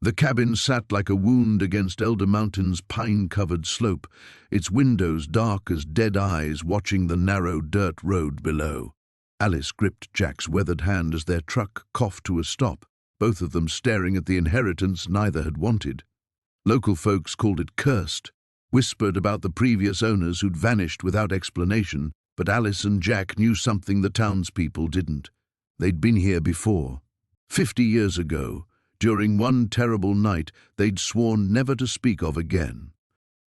The cabin sat like a wound against Elder Mountain's pine-covered slope, its windows dark as dead eyes watching the narrow dirt road below. Alice gripped Jack's weathered hand as their truck coughed to a stop, both of them staring at the inheritance neither had wanted. Local folks called it cursed, whispered about the previous owners who'd vanished without explanation, but Alice and Jack knew something the townspeople didn't. They'd been here before. 50 years ago, during one terrible night they'd sworn never to speak of again.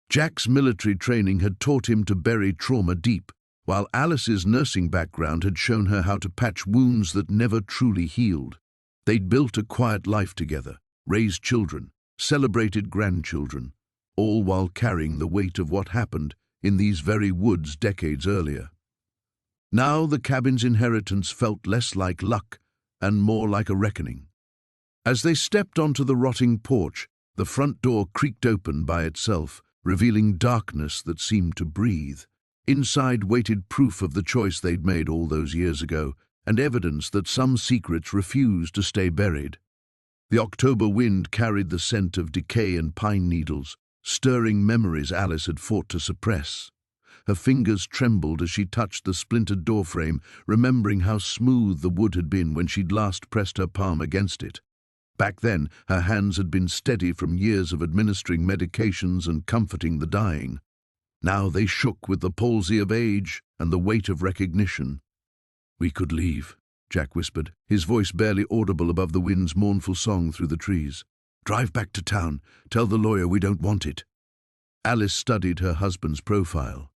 Jack's military training had taught him to bury trauma deep, while Alice's nursing background had shown her how to patch wounds that never truly healed. They'd built a quiet life together, raised children, celebrated grandchildren, all while carrying the weight of what happened in these very woods decades earlier. Now the cabin's inheritance felt less like luck and more like a reckoning. As they stepped onto the rotting porch, the front door creaked open by itself, revealing darkness that seemed to breathe. Inside waited proof of the choice they'd made all those years ago, and evidence that some secrets refused to stay buried. The October wind carried the scent of decay and pine needles, stirring memories Alice had fought to suppress. Her fingers trembled as she touched the splintered doorframe, remembering how smooth the wood had been when she'd last pressed her palm against it. Back then, her hands had been steady from years of administering medications and comforting the dying. Now they shook with the palsy of age and the weight of recognition. "We could leave," Jack whispered, his voice barely audible above the wind's mournful song through the trees. "Drive back to town. Tell the lawyer we don't want it." Alice studied her husband's profile.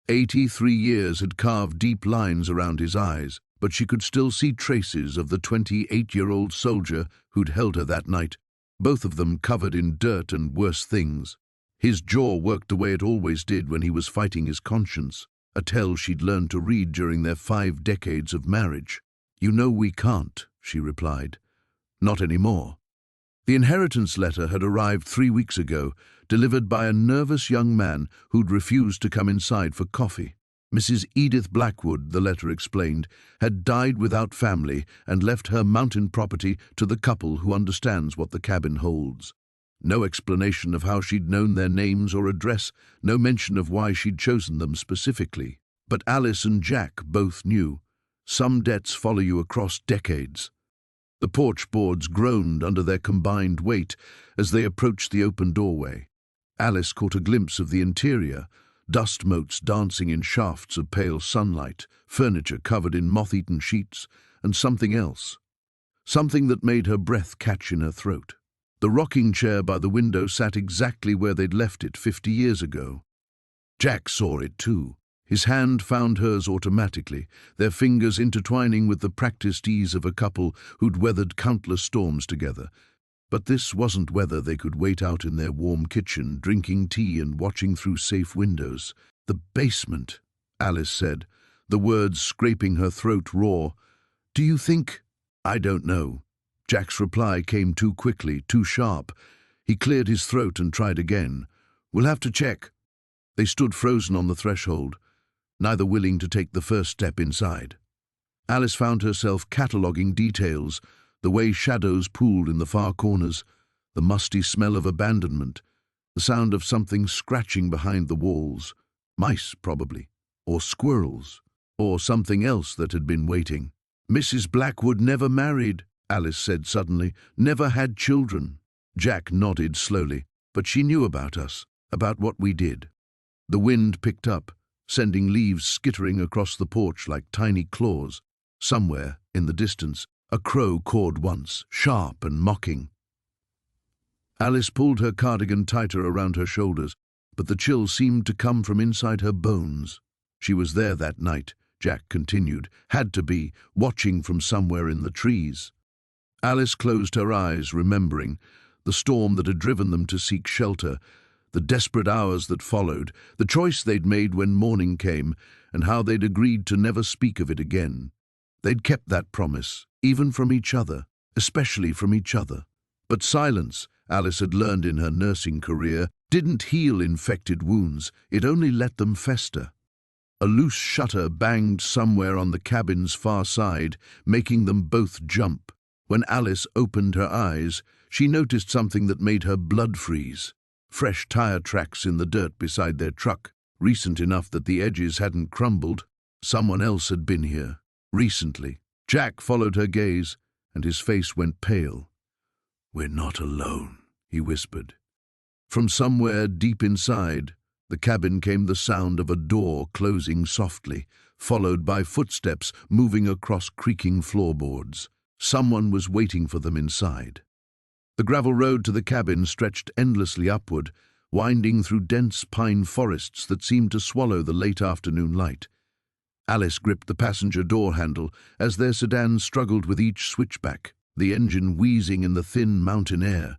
83 years had carved deep lines around his eyes, but she could still see traces of the 28-year-old soldier who'd held her that night, both of them covered in dirt and worse things. His jaw worked the way it always did when he was fighting his conscience, a tell she'd learned to read during their 5 decades of marriage. "You know we can't," she replied. "Not anymore." The inheritance letter had arrived 3 weeks ago, delivered by a nervous young man who'd refused to come inside for coffee. Mrs. Edith Blackwood, the letter explained, had died without family and left her mountain property to the couple who understands what the cabin holds. No explanation of how she'd known their names or address, no mention of why she'd chosen them specifically. But Alice and Jack both knew. Some debts follow you across decades. The porch boards groaned under their combined weight as they approached the open doorway. Alice caught a glimpse of the interior, dust motes dancing in shafts of pale sunlight, furniture covered in moth-eaten sheets, and something else. Something that made her breath catch in her throat. The rocking chair by the window sat exactly where they'd left it 50 years ago. Jack saw it too. His hand found hers automatically, their fingers intertwining with the practiced ease of a couple who'd weathered countless storms together. But this wasn't weather they could wait out in their warm kitchen, drinking tea and watching through safe windows. "The basement," Alice said, the words scraping her throat raw. "Do you think—" "I don't know." Jack's reply came too quickly, too sharp. He cleared his throat and tried again. "We'll have to check." They stood frozen on the threshold, neither willing to take the first step inside. Alice found herself cataloguing details, the way shadows pooled in the far corners, the musty smell of abandonment, the sound of something scratching behind the walls. Mice, probably, or squirrels, or something else that had been waiting. "Mrs. Blackwood never married," Alice said suddenly, "never had children." Jack nodded slowly, "But she knew about us, about what we did." The wind picked up, sending leaves skittering across the porch like tiny claws. Somewhere, in the distance, a crow cawed once, sharp and mocking. Alice pulled her cardigan tighter around her shoulders, but the chill seemed to come from inside her bones. She was there that night, Jack continued, had to be, watching from somewhere in the trees. Alice closed her eyes, remembering the storm that had driven them to seek shelter, the desperate hours that followed, the choice they'd made when morning came, and how they'd agreed to never speak of it again. They'd kept that promise, even from each other, especially from each other. But silence, Alice had learned in her nursing career, didn't heal infected wounds, it only let them fester. A loose shutter banged somewhere on the cabin's far side, making them both jump. When Alice opened her eyes, she noticed something that made her blood freeze. Fresh tire tracks in the dirt beside their truck, recent enough that the edges hadn't crumbled. Someone else had been here, recently. Jack followed her gaze, and his face went pale. "We're not alone," he whispered. From somewhere deep inside the cabin came the sound of a door closing softly, followed by footsteps moving across creaking floorboards. Someone was waiting for them inside. The gravel road to the cabin stretched endlessly upward, winding through dense pine forests that seemed to swallow the late afternoon light. Alice gripped the passenger door handle as their sedan struggled with each switchback, the engine wheezing in the thin mountain air.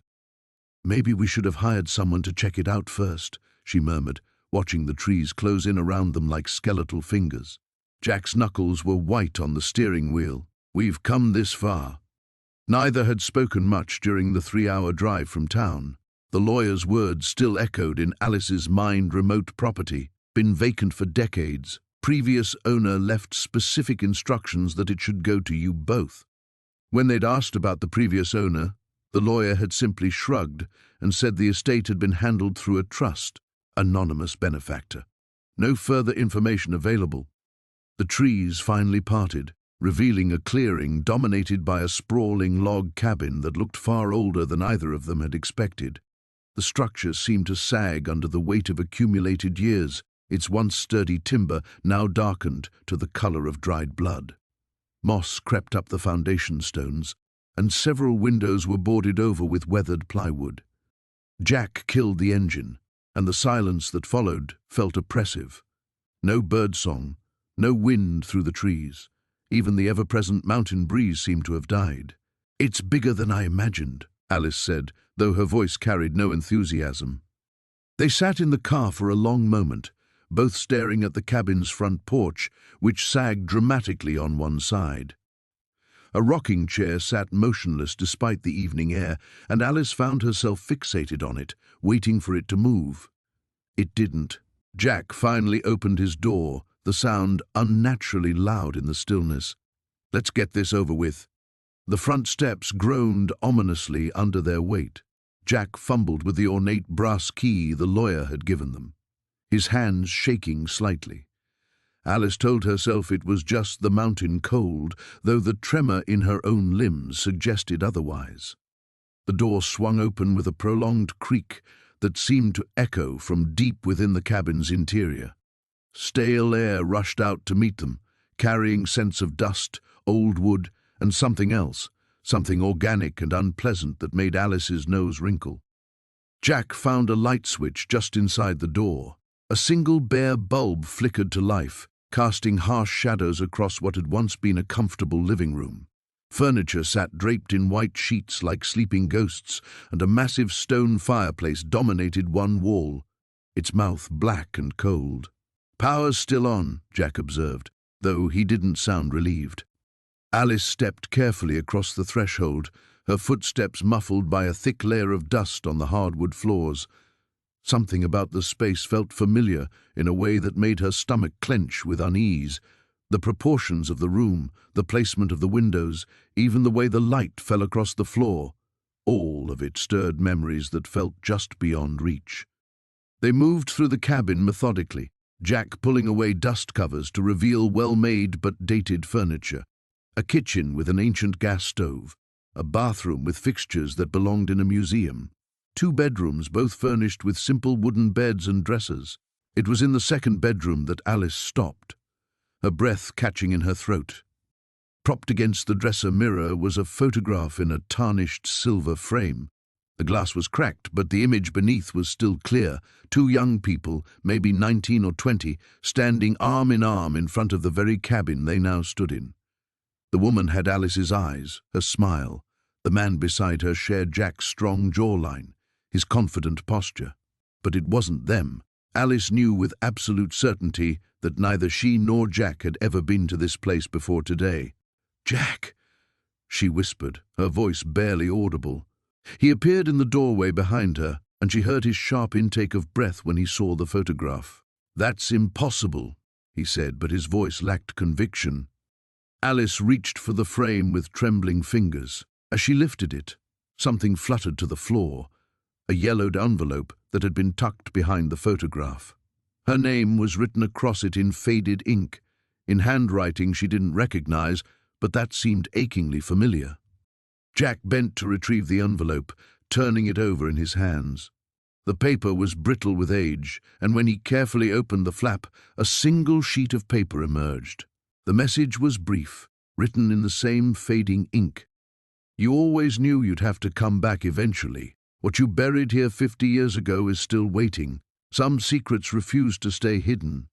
"Maybe we should have hired someone to check it out first," she murmured, watching the trees close in around them like skeletal fingers. Jack's knuckles were white on the steering wheel. "We've come this far." Neither had spoken much during the 3-hour drive from town. The lawyer's words still echoed in Alice's mind. "Remote property, been vacant for decades. Previous owner left specific instructions that it should go to you both." When they'd asked about the previous owner, the lawyer had simply shrugged and said the estate had been handled through a trust, anonymous benefactor. No further information available. The trees finally parted, revealing a clearing dominated by a sprawling log cabin that looked far older than either of them had expected. The structure seemed to sag under the weight of accumulated years, its once sturdy timber now darkened to the color of dried blood. Moss crept up the foundation stones, and several windows were boarded over with weathered plywood. Jack killed the engine, and the silence that followed felt oppressive. No birdsong, no wind through the trees. Even the ever-present mountain breeze seemed to have died. "It's bigger than I imagined," Alice said, though her voice carried no enthusiasm. They sat in the car for a long moment, both staring at the cabin's front porch, which sagged dramatically on one side. A rocking chair sat motionless despite the evening air, and Alice found herself fixated on it, waiting for it to move. It didn't. Jack finally opened his door, the sound unnaturally loud in the stillness. "Let's get this over with." The front steps groaned ominously under their weight. Jack fumbled with the ornate brass key the lawyer had given them, his hands shaking slightly. Alice told herself it was just the mountain cold, though the tremor in her own limbs suggested otherwise. The door swung open with a prolonged creak that seemed to echo from deep within the cabin's interior. Stale air rushed out to meet them, carrying scents of dust, old wood, and something else, something organic and unpleasant that made Alice's nose wrinkle. Jack found a light switch just inside the door. A single bare bulb flickered to life, casting harsh shadows across what had once been a comfortable living room. Furniture sat draped in white sheets like sleeping ghosts, and a massive stone fireplace dominated one wall, its mouth black and cold. "Power's still on," Jack observed, though he didn't sound relieved. Alice stepped carefully across the threshold, her footsteps muffled by a thick layer of dust on the hardwood floors. Something about the space felt familiar in a way that made her stomach clench with unease. The proportions of the room, the placement of the windows, even the way the light fell across the floor, all of it stirred memories that felt just beyond reach. They moved through the cabin methodically, Jack pulling away dust covers to reveal well-made but dated furniture. A kitchen with an ancient gas stove, a bathroom with fixtures that belonged in a museum, 2 bedrooms both furnished with simple wooden beds and dressers. It was in the second bedroom that Alice stopped, her breath catching in her throat. Propped against the dresser mirror was a photograph in a tarnished silver frame. The glass was cracked, but the image beneath was still clear. 2 young people, maybe 19 or 20, standing arm in arm in front of the very cabin they now stood in. The woman had Alice's eyes, her smile. The man beside her shared Jack's strong jawline, his confident posture. But it wasn't them. Alice knew with absolute certainty that neither she nor Jack had ever been to this place before today. "Jack," she whispered, her voice barely audible. He appeared in the doorway behind her, and she heard his sharp intake of breath when he saw the photograph. "That's impossible," he said, but his voice lacked conviction. Alice reached for the frame with trembling fingers. As she lifted it, Something fluttered to the floor, a yellowed envelope that had been tucked behind the photograph. Her name was written across it in faded ink, in handwriting she didn't recognize, but that seemed achingly familiar. Jack bent to retrieve the envelope, turning it over in his hands. The paper was brittle with age, and when he carefully opened the flap, a single sheet of paper emerged. The message was brief, written in the same fading ink. "You always knew you'd have to come back eventually. What you buried here 50 years ago is still waiting. Some secrets refuse to stay hidden."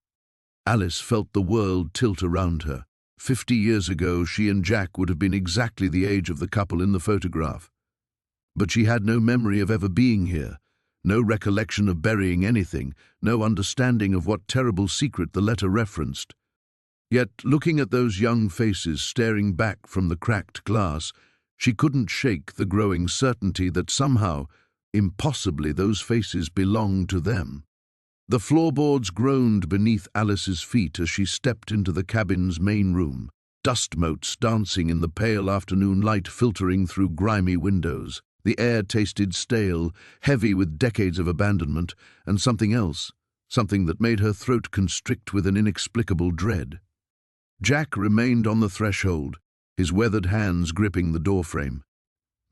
Alice felt the world tilt around her. 50 years ago, she and Jack would have been exactly the age of the couple in the photograph. But she had no memory of ever being here, no recollection of burying anything, no understanding of what terrible secret the letter referenced. Yet, looking at those young faces staring back from the cracked glass, she couldn't shake the growing certainty that somehow, impossibly, those faces belonged to them. The floorboards groaned beneath Alice's feet as she stepped into the cabin's main room, dust motes dancing in the pale afternoon light filtering through grimy windows. The air tasted stale, heavy with decades of abandonment, and something else, something that made her throat constrict with an inexplicable dread. Jack remained on the threshold, his weathered hands gripping the doorframe.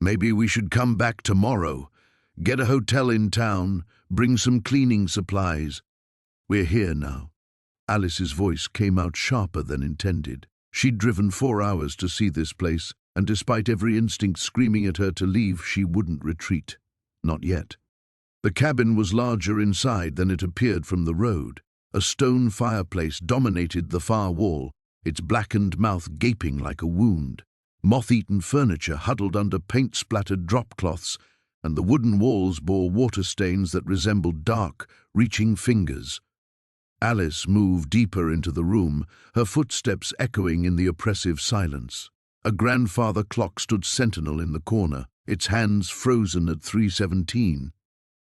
"Maybe we should come back tomorrow. Get a hotel in town, bring some cleaning supplies. We're here now." Alice's voice came out sharper than intended. She'd driven 4 hours to see this place, and despite every instinct screaming at her to leave, she wouldn't retreat. Not yet. The cabin was larger inside than it appeared from the road. A stone fireplace dominated the far wall, its blackened mouth gaping like a wound. Moth-eaten furniture huddled under paint-splattered drop-cloths, and the wooden walls bore water stains that resembled dark, reaching fingers. Alice moved deeper into the room, her footsteps echoing in the oppressive silence. A grandfather clock stood sentinel in the corner, its hands frozen at 3:17.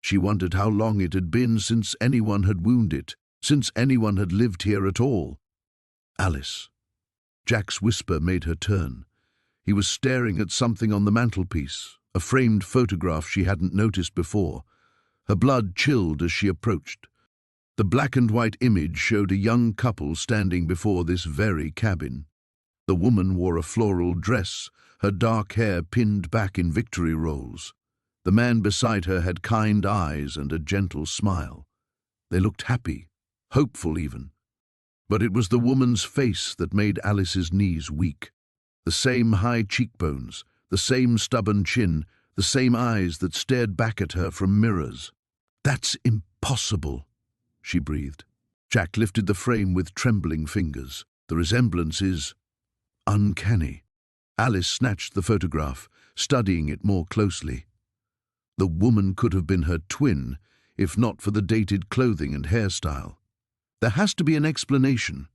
She wondered how long it had been since anyone had wounded it, since anyone had lived here at all. "Alice." Jack's whisper made her turn. He was staring at something on the mantelpiece, a framed photograph she hadn't noticed before. Her blood chilled as she approached. The black-and-white image showed a young couple standing before this very cabin. The woman wore a floral dress, her dark hair pinned back in victory rolls. The man beside her had kind eyes and a gentle smile. They looked happy, hopeful even. But it was the woman's face that made Alice's knees weak. The same high cheekbones, the same stubborn chin, the same eyes that stared back at her from mirrors. "That's impossible," she breathed. Jack lifted the frame with trembling fingers. "The resemblance is uncanny." Alice snatched the photograph, studying it more closely. The woman could have been her twin, if not for the dated clothing and hairstyle. There has to be an explanation.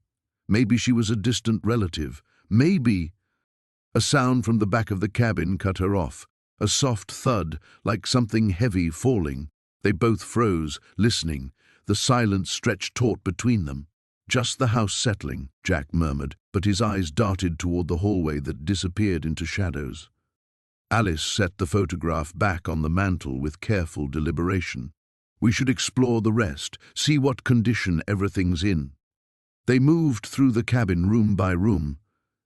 Maybe she was a distant relative. Maybe... A sound from the back of the cabin cut her off, a soft thud, like something heavy falling. They both froze, listening, the silence stretched taut between them. "Just the house settling," Jack murmured, but his eyes darted toward the hallway that disappeared into shadows. Alice set the photograph back on the mantel with careful deliberation. "We should explore the rest, see what condition everything's in." They moved through the cabin room by room,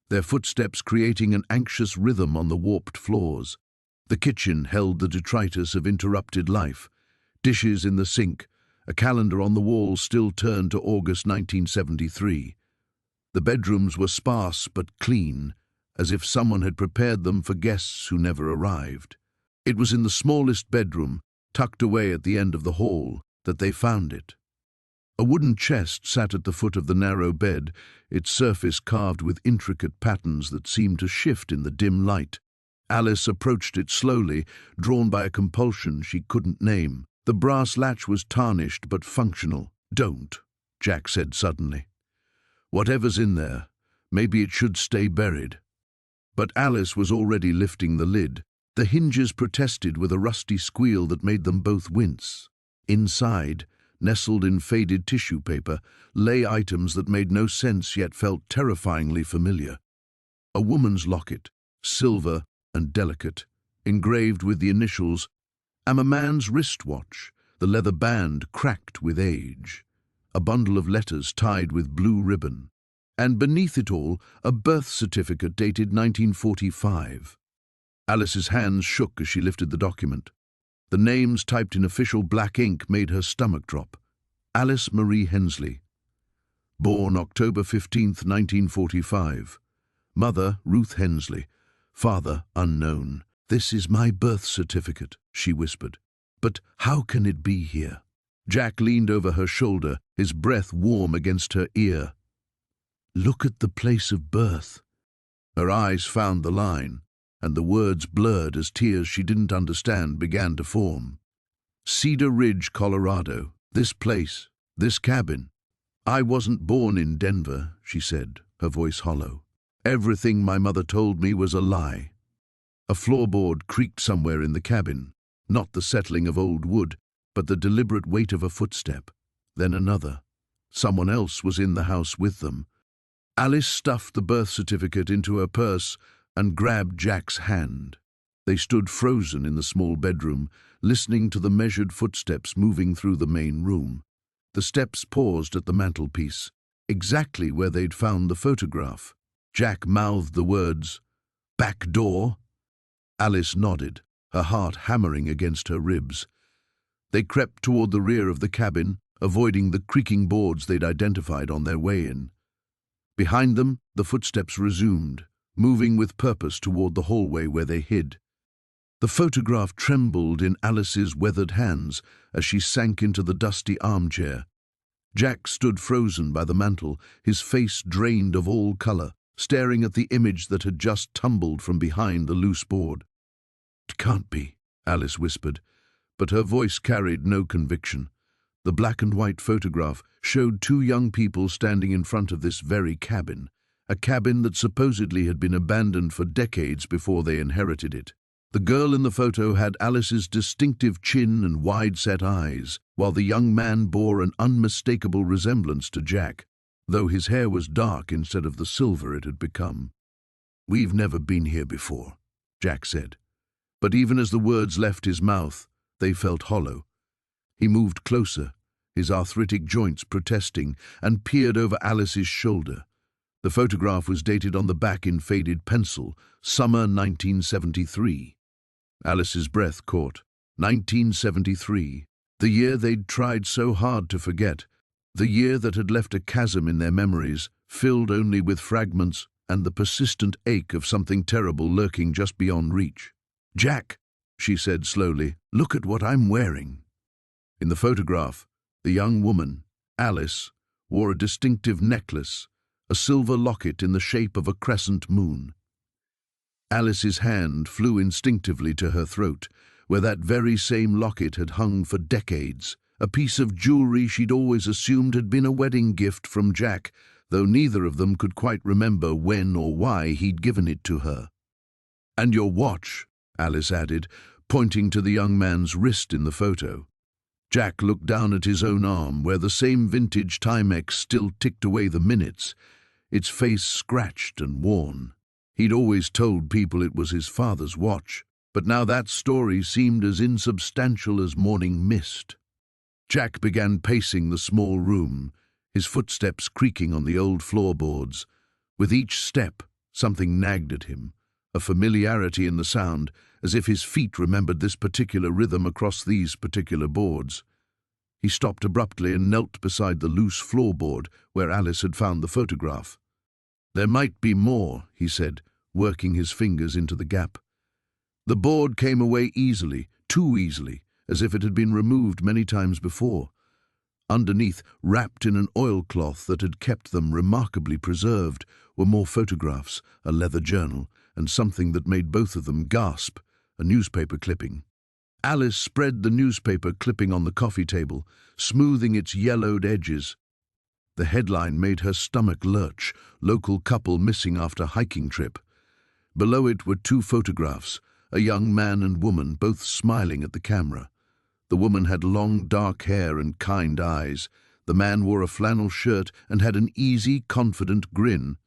their footsteps creating an anxious rhythm on the warped floors. The kitchen held the detritus of interrupted life, dishes in the sink, a calendar on the wall still turned to August 1973. The bedrooms were sparse but clean, as if someone had prepared them for guests who never arrived. It was in the smallest bedroom, tucked away at the end of the hall, that they found it. A wooden chest sat at the foot of the narrow bed, its surface carved with intricate patterns that seemed to shift in the dim light. Alice approached it slowly, drawn by a compulsion she couldn't name. The brass latch was tarnished but functional. "Don't," Jack said suddenly. "Whatever's in there, maybe it should stay buried." But Alice was already lifting the lid. The hinges protested with a rusty squeal that made them both wince. Inside, nestled in faded tissue paper, lay items that made no sense yet felt terrifyingly familiar. A woman's locket, silver and delicate, engraved with the initials, "Am a man's wristwatch, the leather band cracked with age," a bundle of letters tied with blue ribbon, and beneath it all, a birth certificate dated 1945. Alice's hands shook as she lifted the document. The names typed in official black ink made her stomach drop. Alice Marie Hensley. Born October 15, 1945. Mother, Ruth Hensley. Father, unknown. "This is my birth certificate," she whispered. "But how can it be here?" Jack leaned over her shoulder, his breath warm against her ear. "Look at the place of birth." Her eyes found the line, and the words blurred as tears she didn't understand began to form. "Cedar Ridge, Colorado. This place, this cabin. I wasn't born in Denver," she said, her voice hollow. "Everything my mother told me was a lie." A floorboard creaked somewhere in the cabin, not the settling of old wood, but the deliberate weight of a footstep. Then another. Someone else was in the house with them. Alice stuffed the birth certificate into her purse and grabbed Jack's hand. They stood frozen in the small bedroom, listening to the measured footsteps moving through the main room. The steps paused at the mantelpiece, exactly where they'd found the photograph. Jack mouthed the words, "Back door?" Alice nodded, her heart hammering against her ribs. They crept toward the rear of the cabin, avoiding the creaking boards they'd identified on their way in. Behind them, the footsteps resumed, moving with purpose toward the hallway where they hid. The photograph trembled in Alice's weathered hands as she sank into the dusty armchair. Jack stood frozen by the mantel, his face drained of all color, staring at the image that had just tumbled from behind the loose board. "It can't be," Alice whispered, but her voice carried no conviction. The black and white photograph showed two young people standing in front of this very cabin, a cabin that supposedly had been abandoned for decades before they inherited it. The girl in the photo had Alice's distinctive chin and wide-set eyes, while the young man bore an unmistakable resemblance to Jack, though his hair was dark instead of the silver it had become. "We've never been here before," Jack said. But even as the words left his mouth, they felt hollow. He moved closer, his arthritic joints protesting, and peered over Alice's shoulder. The photograph was dated on the back in faded pencil, summer 1973. Alice's breath caught. 1973, the year they'd tried so hard to forget, the year that had left a chasm in their memories, filled only with fragments and the persistent ache of something terrible lurking just beyond reach. "Jack," she said slowly, "look at what I'm wearing." In the photograph, the young woman, Alice, wore a distinctive necklace, a silver locket in the shape of a crescent moon. Alice's hand flew instinctively to her throat, where that very same locket had hung for decades, a piece of jewelry she'd always assumed had been a wedding gift from Jack, though neither of them could quite remember when or why he'd given it to her. "And your watch," Alice added, pointing to the young man's wrist in the photo. Jack looked down at his own arm, where the same vintage Timex still ticked away the minutes, its face scratched and worn. He'd always told people it was his father's watch, but now that story seemed as insubstantial as morning mist. Jack began pacing the small room, his footsteps creaking on the old floorboards. With each step, something nagged at him, a familiarity in the sound, as if his feet remembered this particular rhythm across these particular boards. He stopped abruptly and knelt beside the loose floorboard where Alice had found the photograph. "There might be more," he said, working his fingers into the gap. The board came away easily, too easily, as if it had been removed many times before. Underneath, wrapped in an oilcloth that had kept them remarkably preserved, were more photographs, a leather journal, and something that made both of them gasp, a newspaper clipping. Alice spread the newspaper clipping on the coffee table, smoothing its yellowed edges. The headline made her stomach lurch, "Local couple missing after hiking trip." Below it were two photographs, a young man and woman, both smiling at the camera. The woman had long dark hair and kind eyes. The man wore a flannel shirt and had an easy, confident grin.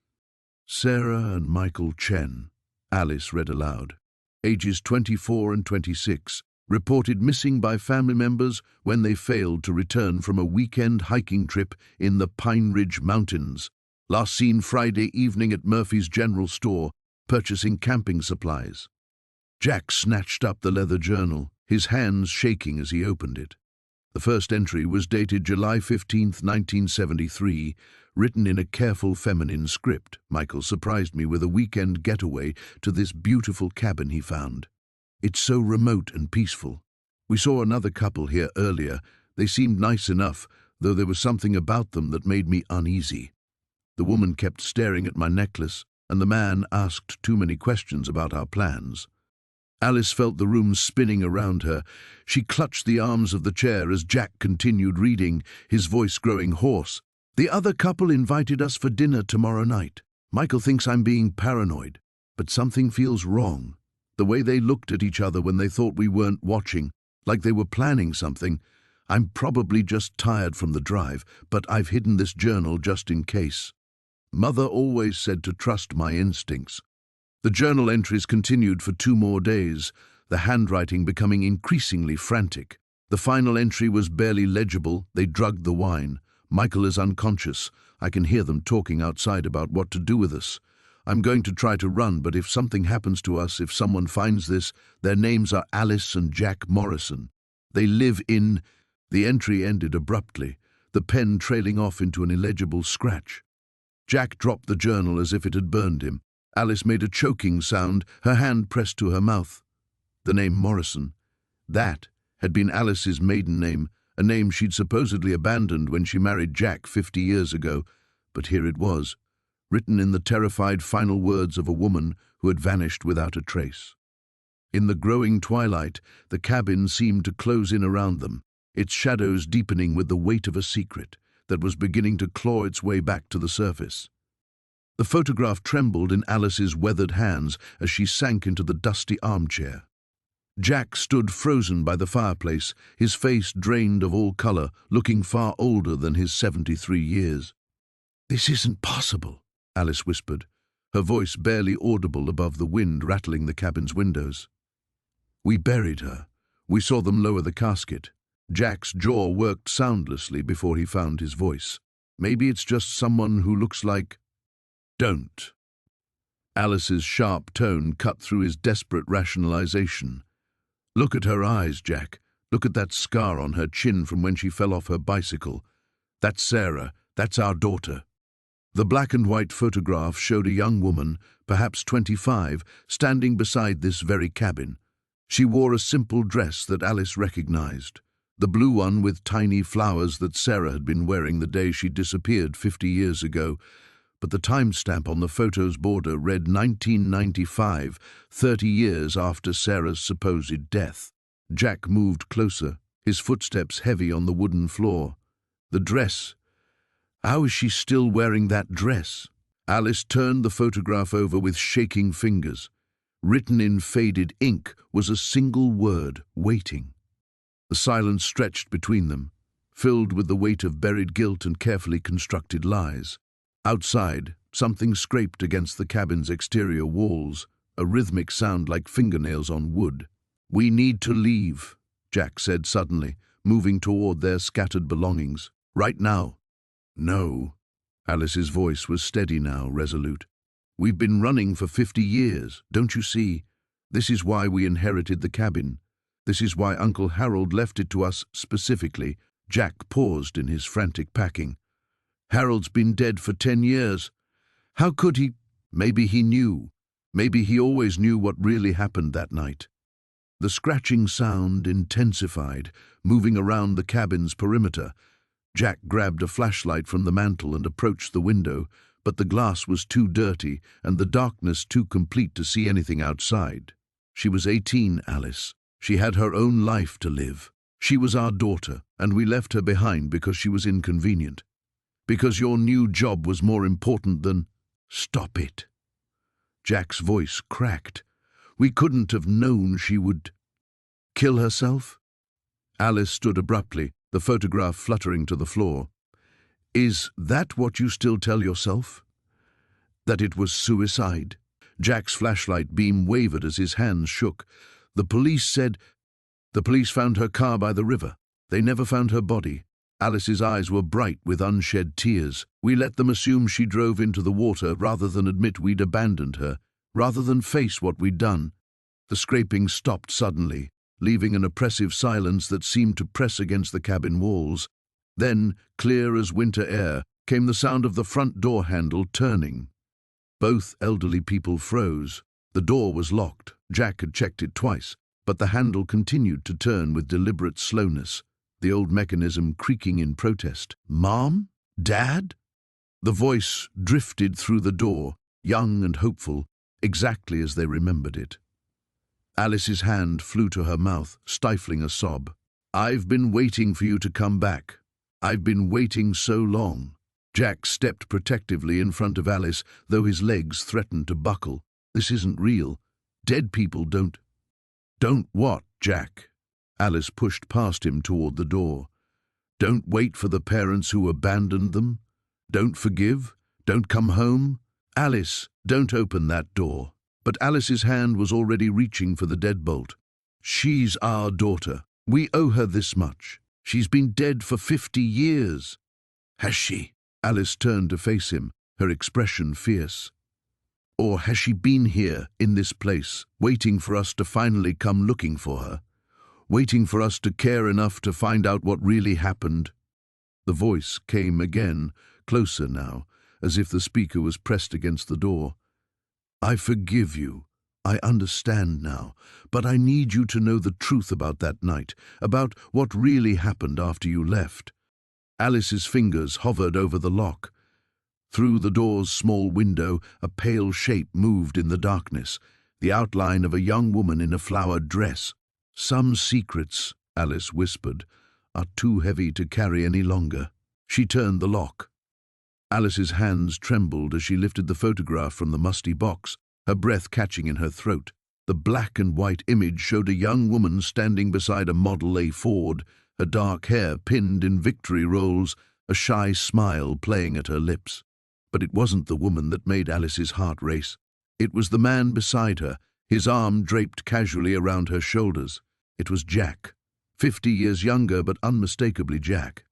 "Sarah and Michael Chen," Alice read aloud. ages 24 and 26, reported missing by family members when they failed to return from a weekend hiking trip in the Pine Ridge Mountains. Last seen Friday evening at Murphy's General Store, purchasing camping supplies. Jack snatched up the leather journal, his hands shaking as he opened it. The first entry was dated July 15, 1973, written in a careful feminine script. Michael surprised me with a weekend getaway to this beautiful cabin he found. It's so remote and peaceful. We saw another couple here earlier. They seemed nice enough, though there was something about them that made me uneasy. The woman kept staring at my necklace, and the man asked too many questions about our plans. Alice felt the room spinning around her. She clutched the arms of the chair as Jack continued reading, his voice growing hoarse. The other couple invited us for dinner tomorrow night. Michael thinks I'm being paranoid, but something feels wrong. The way they looked at each other when they thought we weren't watching, like they were planning something. I'm probably just tired from the drive, but I've hidden this journal just in case. Mother always said to trust my instincts. The journal entries continued for 2 more days, the handwriting becoming increasingly frantic. The final entry was barely legible. They drugged the wine. Michael is unconscious. I can hear them talking outside about what to do with us. I'm going to try to run, but if something happens to us, if someone finds this, their names are Alice and Jack Morrison. They live in... The entry ended abruptly, the pen trailing off into an illegible scratch. Jack dropped the journal as if it had burned him. Alice made a choking sound, her hand pressed to her mouth. The name Morrison. That had been Alice's maiden name, a name she'd supposedly abandoned when she married Jack 50 years ago, but here it was, written in the terrified final words of a woman who had vanished without a trace. In the growing twilight, the cabin seemed to close in around them, its shadows deepening with the weight of a secret that was beginning to claw its way back to the surface. The photograph trembled in Alice's weathered hands as she sank into the dusty armchair. Jack stood frozen by the fireplace, his face drained of all color, looking far older than his 73 years. "This isn't possible," Alice whispered, her voice barely audible above the wind rattling the cabin's windows. "We buried her. We saw them lower the casket." Jack's jaw worked soundlessly before he found his voice. "Maybe it's just someone who looks like..." "Don't." Alice's sharp tone cut through his desperate rationalization. "Look at her eyes, Jack. Look at that scar on her chin from when she fell off her bicycle. That's Sarah. That's our daughter." The black and white photograph showed a young woman, perhaps 25, standing beside this very cabin. She wore a simple dress that Alice recognized, the blue one with tiny flowers that Sarah had been wearing the day she disappeared 50 years ago. But the timestamp on the photo's border read 1995, 30 years after Sarah's supposed death. Jack moved closer, his footsteps heavy on the wooden floor. The dress. How is she still wearing that dress? Alice turned the photograph over with shaking fingers. Written in faded ink was a single word, waiting. The silence stretched between them, filled with the weight of buried guilt and carefully constructed lies. Outside, something scraped against the cabin's exterior walls, a rhythmic sound like fingernails on wood. "We need to leave," Jack said suddenly, moving toward their scattered belongings. "Right now." "No." Alice's voice was steady now, resolute. "We've been running for 50 years, don't you see? This is why we inherited the cabin. This is why Uncle Harold left it to us specifically." Jack paused in his frantic packing. "Harold's been dead for 10 years. How could he?" Maybe he knew. Maybe he always knew what really happened that night. The scratching sound intensified, moving around the cabin's perimeter. Jack grabbed a flashlight from the mantel and approached the window, but the glass was too dirty and the darkness too complete to see anything outside. She was 18, Alice. She had her own life to live. She was our daughter, and we left her behind because she was inconvenient. Because your new job was more important than... Stop it. Jack's voice cracked. We couldn't have known she would... Kill herself? Alice stood abruptly, the photograph fluttering to the floor. Is that what you still tell yourself? That it was suicide? Jack's flashlight beam wavered as his hands shook. The police said... The police found her car by the river. They never found her body. Alice's eyes were bright with unshed tears. We let them assume she drove into the water rather than admit we'd abandoned her, rather than face what we'd done. The scraping stopped suddenly, leaving an oppressive silence that seemed to press against the cabin walls. Then, clear as winter air, came the sound of the front door handle turning. Both elderly people froze. The door was locked. Jack had checked it twice, but the handle continued to turn with deliberate slowness, the old mechanism creaking in protest. "Mom? Dad?" The voice drifted through the door, young and hopeful, exactly as they remembered it. Alice's hand flew to her mouth, stifling a sob. "I've been waiting for you to come back. I've been waiting so long." Jack stepped protectively in front of Alice, though his legs threatened to buckle. "This isn't real. Dead people don't..." "Don't what, Jack?" Alice pushed past him toward the door. "Don't wait for the parents who abandoned them? Don't forgive? Don't come home? Alice, don't open that door." But Alice's hand was already reaching for the deadbolt. "She's our daughter. We owe her this much. She's been dead for 50 years. Has she?" Alice turned to face him, her expression fierce. "Or has she been here, in this place, waiting for us to finally come looking for her? Waiting for us to care enough to find out what really happened?" The voice came again, closer now, as if the speaker was pressed against the door. "I forgive you. I understand now. But I need you to know the truth about that night, about what really happened after you left." Alice's fingers hovered over the lock. Through the door's small window, a pale shape moved in the darkness, the outline of a young woman in a flowered dress. "Some secrets," Alice whispered, "are too heavy to carry any longer." She turned the lock. Alice's hands trembled as she lifted the photograph from the musty box, her breath catching in her throat. The black and white image showed a young woman standing beside a Model A Ford, her dark hair pinned in victory rolls, a shy smile playing at her lips. But it wasn't the woman that made Alice's heart race. It was the man beside her, his arm draped casually around her shoulders. It was Jack, 50 years younger but unmistakably Jack.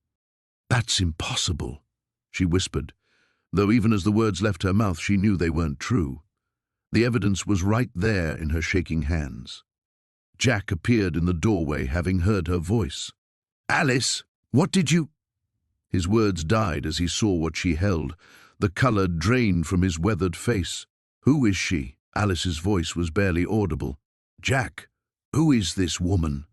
"That's impossible," she whispered, though even as the words left her mouth she knew they weren't true. The evidence was right there in her shaking hands. Jack appeared in the doorway, having heard her voice. "Alice, what did you—" His words died as he saw what she held. The color drained from his weathered face. "Who is she?" Alice's voice was barely audible. "Jack, who is this woman?"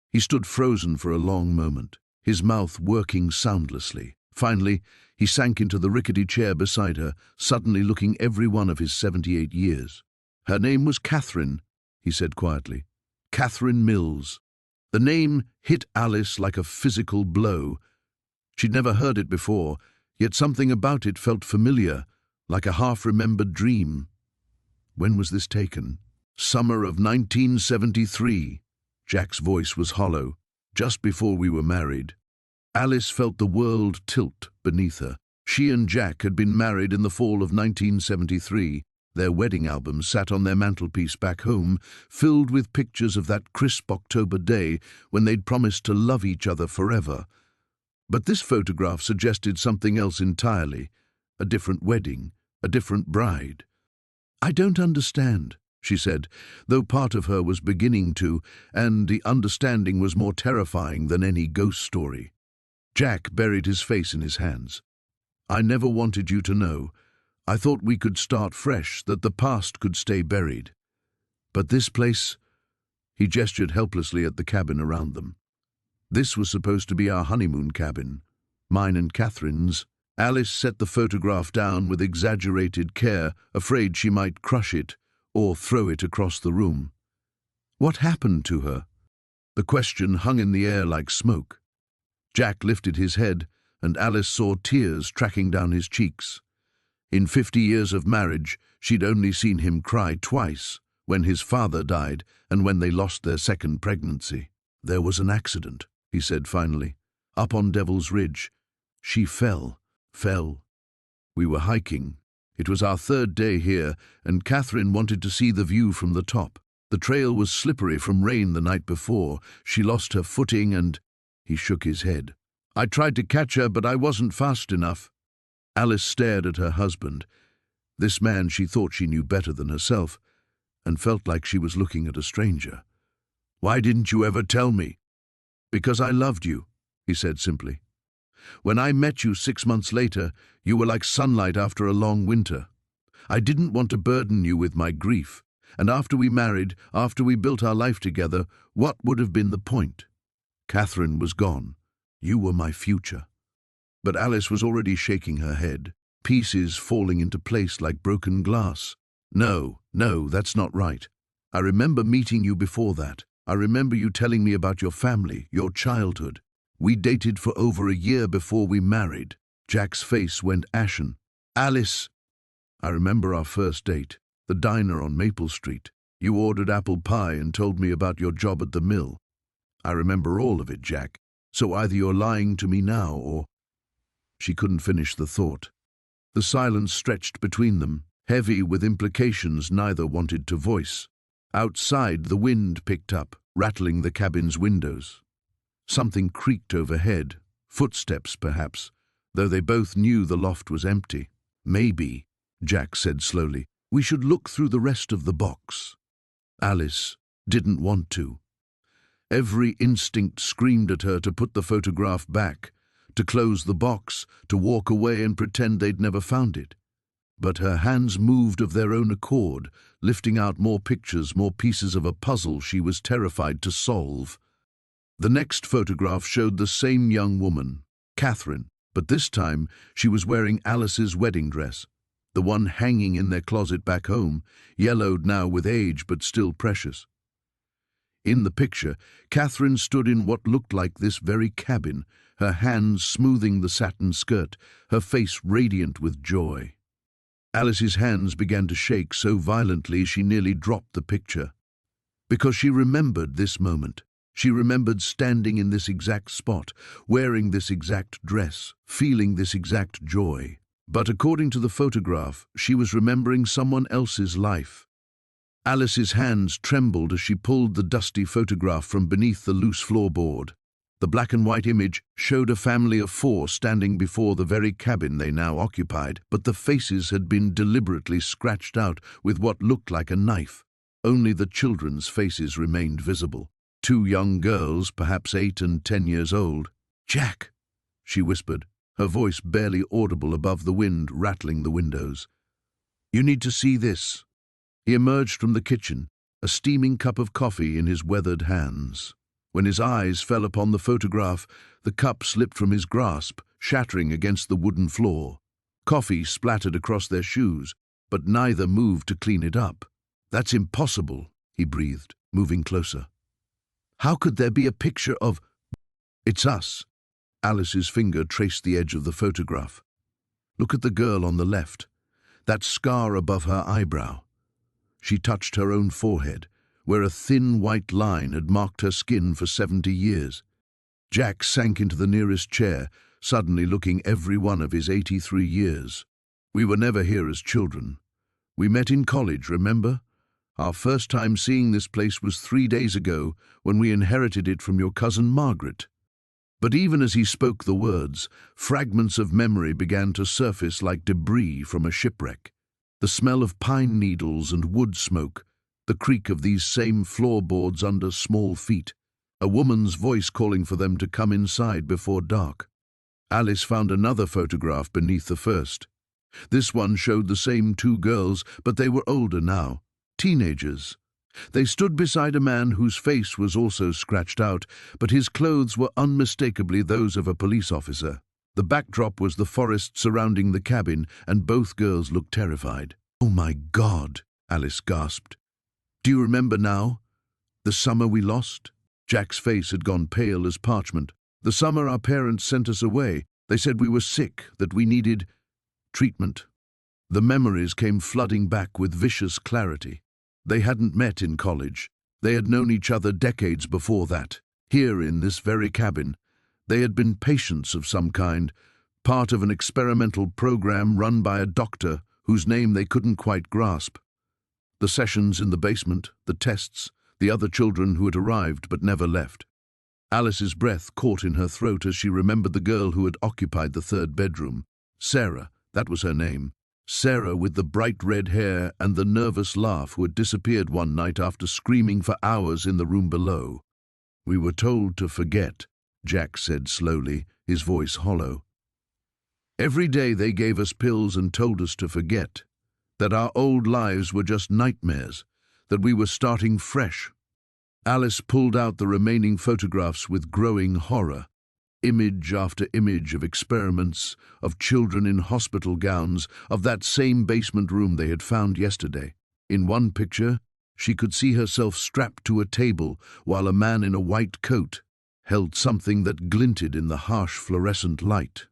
He stood frozen for a long moment, his mouth working soundlessly. Finally, he sank into the rickety chair beside her, suddenly looking every one of his 78 years. "Her name was Catherine," he said quietly. "Catherine Mills." The name hit Alice like a physical blow. She'd never heard it before, yet something about it felt familiar, like a half-remembered dream. "When was this taken?" "Summer of 1973. Jack's voice was hollow. "Just before we were married." Alice felt the world tilt beneath her. She and Jack had been married in the fall of 1973. Their wedding album sat on their mantelpiece back home, filled with pictures of that crisp October day when they'd promised to love each other forever. But this photograph suggested something else entirely, a different wedding, a different bride. "I don't understand," she said, though part of her was beginning to, and the understanding was more terrifying than any ghost story. Jack buried his face in his hands. "I never wanted you to know. I thought we could start fresh, that the past could stay buried. But this place—" He gestured helplessly at the cabin around them. "This was supposed to be our honeymoon cabin, mine and Catherine's." Alice set the photograph down with exaggerated care, afraid she might crush it or throw it across the room. "What happened to her?" The question hung in the air like smoke. Jack lifted his head, and Alice saw tears tracking down his cheeks. In 50 years of marriage, she'd only seen him cry twice, when his father died and when they lost their second pregnancy. "There was an accident," he said finally, "up on Devil's Ridge. She fell. We were hiking. It was our third day here, and Catherine wanted to see the view from the top. The trail was slippery from rain the night before. She lost her footing and... He shook his head. I tried to catch her, but I wasn't fast enough. Alice stared at her husband. This man she thought she knew better than herself, and felt like she was looking at a stranger. Why didn't you ever tell me? Because I loved you, he said simply. When I met you 6 months later, you were like sunlight after a long winter. I didn't want to burden you with my grief, and after we married, after we built our life together, what would have been the point? Catherine was gone. You were my future. But Alice was already shaking her head, pieces falling into place like broken glass. No, that's not right. I remember meeting you before that. I remember you telling me about your family, your childhood. We dated for over a year before we married. Jack's face went ashen. Alice! I remember our first date, the diner on Maple Street. You ordered apple pie and told me about your job at the mill. I remember all of it, Jack. So either you're lying to me now or... She couldn't finish the thought. The silence stretched between them, heavy with implications neither wanted to voice. Outside, the wind picked up, rattling the cabin's windows. Something creaked overhead, footsteps perhaps, though they both knew the loft was empty. Maybe, Jack said slowly, we should look through the rest of the box. Alice didn't want to. Every instinct screamed at her to put the photograph back, to close the box, to walk away and pretend they'd never found it. But her hands moved of their own accord, lifting out more pictures, more pieces of a puzzle she was terrified to solve. The next photograph showed the same young woman, Catherine, but this time she was wearing Alice's wedding dress, the one hanging in their closet back home, yellowed now with age but still precious. In the picture, Catherine stood in what looked like this very cabin, her hands smoothing the satin skirt, her face radiant with joy. Alice's hands began to shake so violently she nearly dropped the picture. Because she remembered this moment. She remembered standing in this exact spot, wearing this exact dress, feeling this exact joy. But according to the photograph, she was remembering someone else's life. Alice's hands trembled as she pulled the dusty photograph from beneath the loose floorboard. The black and white image showed a family of 4 standing before the very cabin they now occupied, but the faces had been deliberately scratched out with what looked like a knife. Only the children's faces remained visible. 2 young girls, perhaps 8 and 10 years old. "Jack," she whispered, her voice barely audible above the wind rattling the windows. "You need to see this." He emerged from the kitchen, a steaming cup of coffee in his weathered hands. When his eyes fell upon the photograph, the cup slipped from his grasp, shattering against the wooden floor. Coffee splattered across their shoes, but neither moved to clean it up. "That's impossible," he breathed, moving closer. "How could there be a picture of—" "It's us." Alice's finger traced the edge of the photograph. "Look at the girl on the left, that scar above her eyebrow." She touched her own forehead, where a thin white line had marked her skin for 70 years. Jack sank into the nearest chair, suddenly looking every one of his 83 years. "We were never here as children. We met in college, remember? Our first time seeing this place was 3 days ago, when we inherited it from your cousin Margaret." But even as he spoke the words, fragments of memory began to surface like debris from a shipwreck. The smell of pine needles and wood smoke, the creak of these same floorboards under small feet, a woman's voice calling for them to come inside before dark. Alice found another photograph beneath the first. This one showed the same 2 girls, but they were older now, teenagers. They stood beside a man whose face was also scratched out, but his clothes were unmistakably those of a police officer. The backdrop was the forest surrounding the cabin, and both girls looked terrified. "Oh my God," Alice gasped. "Do you remember now? The summer we lost?" Jack's face had gone pale as parchment. "The summer our parents sent us away. They said we were sick, that we needed treatment." The memories came flooding back with vicious clarity. They hadn't met in college. They had known each other decades before that. Here in this very cabin, they had been patients of some kind, part of an experimental program run by a doctor who whose name they couldn't quite grasp. The sessions in the basement, the tests, the other children who had arrived but never left. Alice's breath caught in her throat as she remembered the girl who had occupied the third bedroom. Sarah, that was her name. Sarah with the bright red hair and the nervous laugh, who had disappeared one night after screaming for hours in the room below. "We were told to forget," Jack said slowly, his voice hollow. "Every day they gave us pills and told us to forget, that our old lives were just nightmares, that we were starting fresh." Alice pulled out the remaining photographs with growing horror. Image after image of experiments, of children in hospital gowns, of that same basement room they had found yesterday. In one picture, she could see herself strapped to a table while a man in a white coat held something that glinted in the harsh fluorescent light.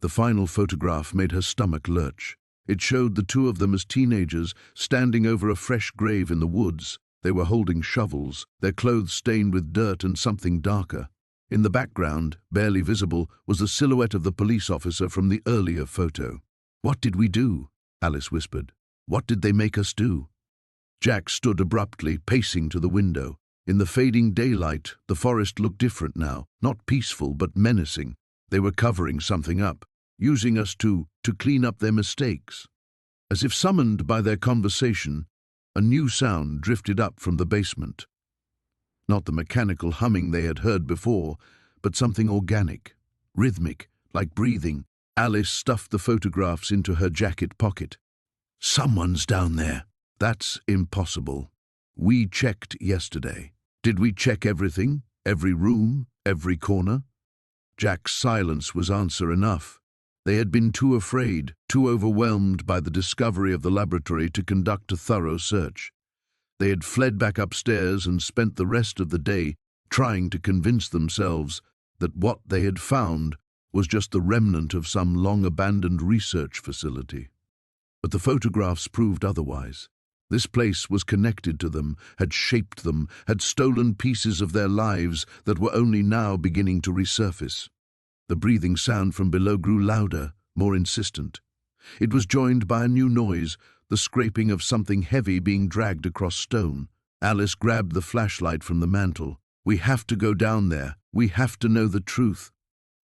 The final photograph made her stomach lurch. It showed the two of them as teenagers standing over a fresh grave in the woods. They were holding shovels, their clothes stained with dirt and something darker. In the background, barely visible, was the silhouette of the police officer from the earlier photo. "What did we do?" Alice whispered. "What did they make us do?" Jack stood abruptly, pacing to the window. In the fading daylight, the forest looked different now, not peaceful but menacing. They were covering something up, using us to clean up their mistakes. As if summoned by their conversation, a new sound drifted up from the basement. Not the mechanical humming they had heard before, but something organic, rhythmic, like breathing. Alice stuffed the photographs into her jacket pocket. "Someone's down there." "That's impossible. We checked yesterday." "Did we check everything? Every room? Every corner?" Jack's silence was answer enough. They had been too afraid, too overwhelmed by the discovery of the laboratory to conduct a thorough search. They had fled back upstairs and spent the rest of the day trying to convince themselves that what they had found was just the remnant of some long-abandoned research facility. But the photographs proved otherwise. This place was connected to them, had shaped them, had stolen pieces of their lives that were only now beginning to resurface. The breathing sound from below grew louder, more insistent. It was joined by a new noise, the scraping of something heavy being dragged across stone. Alice grabbed the flashlight from the mantel. "We have to go down there. We have to know the truth."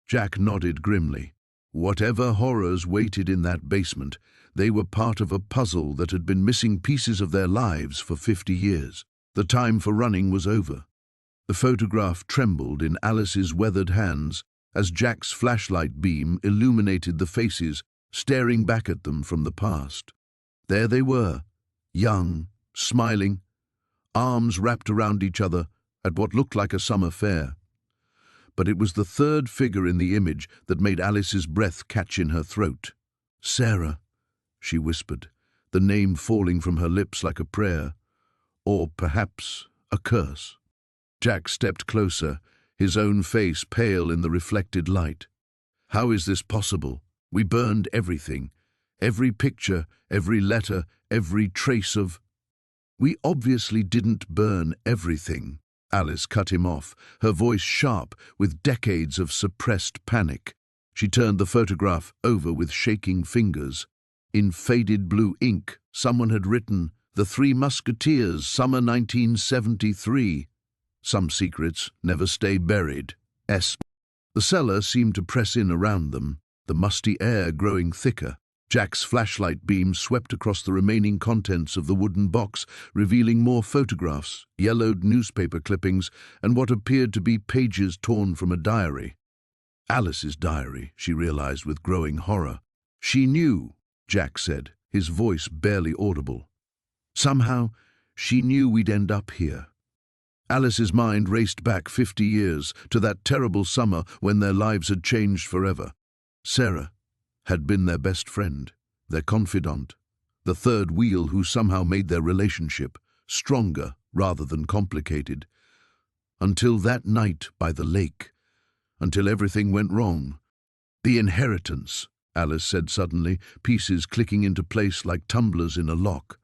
Jack nodded grimly. Whatever horrors waited in that basement, they were part of a puzzle that had been missing pieces of their lives for 50 years. The time for running was over. The photograph trembled in Alice's weathered hands as Jack's flashlight beam illuminated the faces staring back at them from the past. There they were, young, smiling, arms wrapped around each other at what looked like a summer fair. But it was the third figure in the image that made Alice's breath catch in her throat. "Sarah," she whispered, the name falling from her lips like a prayer, or perhaps a curse. Jack stepped closer, his own face pale in the reflected light. "How is this possible? We burned everything. Every picture, every letter, every trace of—" "We obviously didn't burn everything," Alice cut him off, her voice sharp with decades of suppressed panic. She turned the photograph over with shaking fingers. In faded blue ink, someone had written, "The Three Musketeers, summer 1973. Some secrets never stay buried. S." The cellar seemed to press in around them, the musty air growing thicker. Jack's flashlight beam swept across the remaining contents of the wooden box, revealing more photographs, yellowed newspaper clippings, and what appeared to be pages torn from a diary. Alice's diary, she realized with growing horror. "She knew," Jack said, his voice barely audible. "Somehow, she knew we'd end up here." Alice's mind raced back 50 years to that terrible summer when their lives had changed forever. Sarah had been their best friend, their confidant, the third wheel who somehow made their relationship stronger rather than complicated. Until that night by the lake, until everything went wrong. "The inheritance," Alice said suddenly, pieces clicking into place like tumblers in a lock.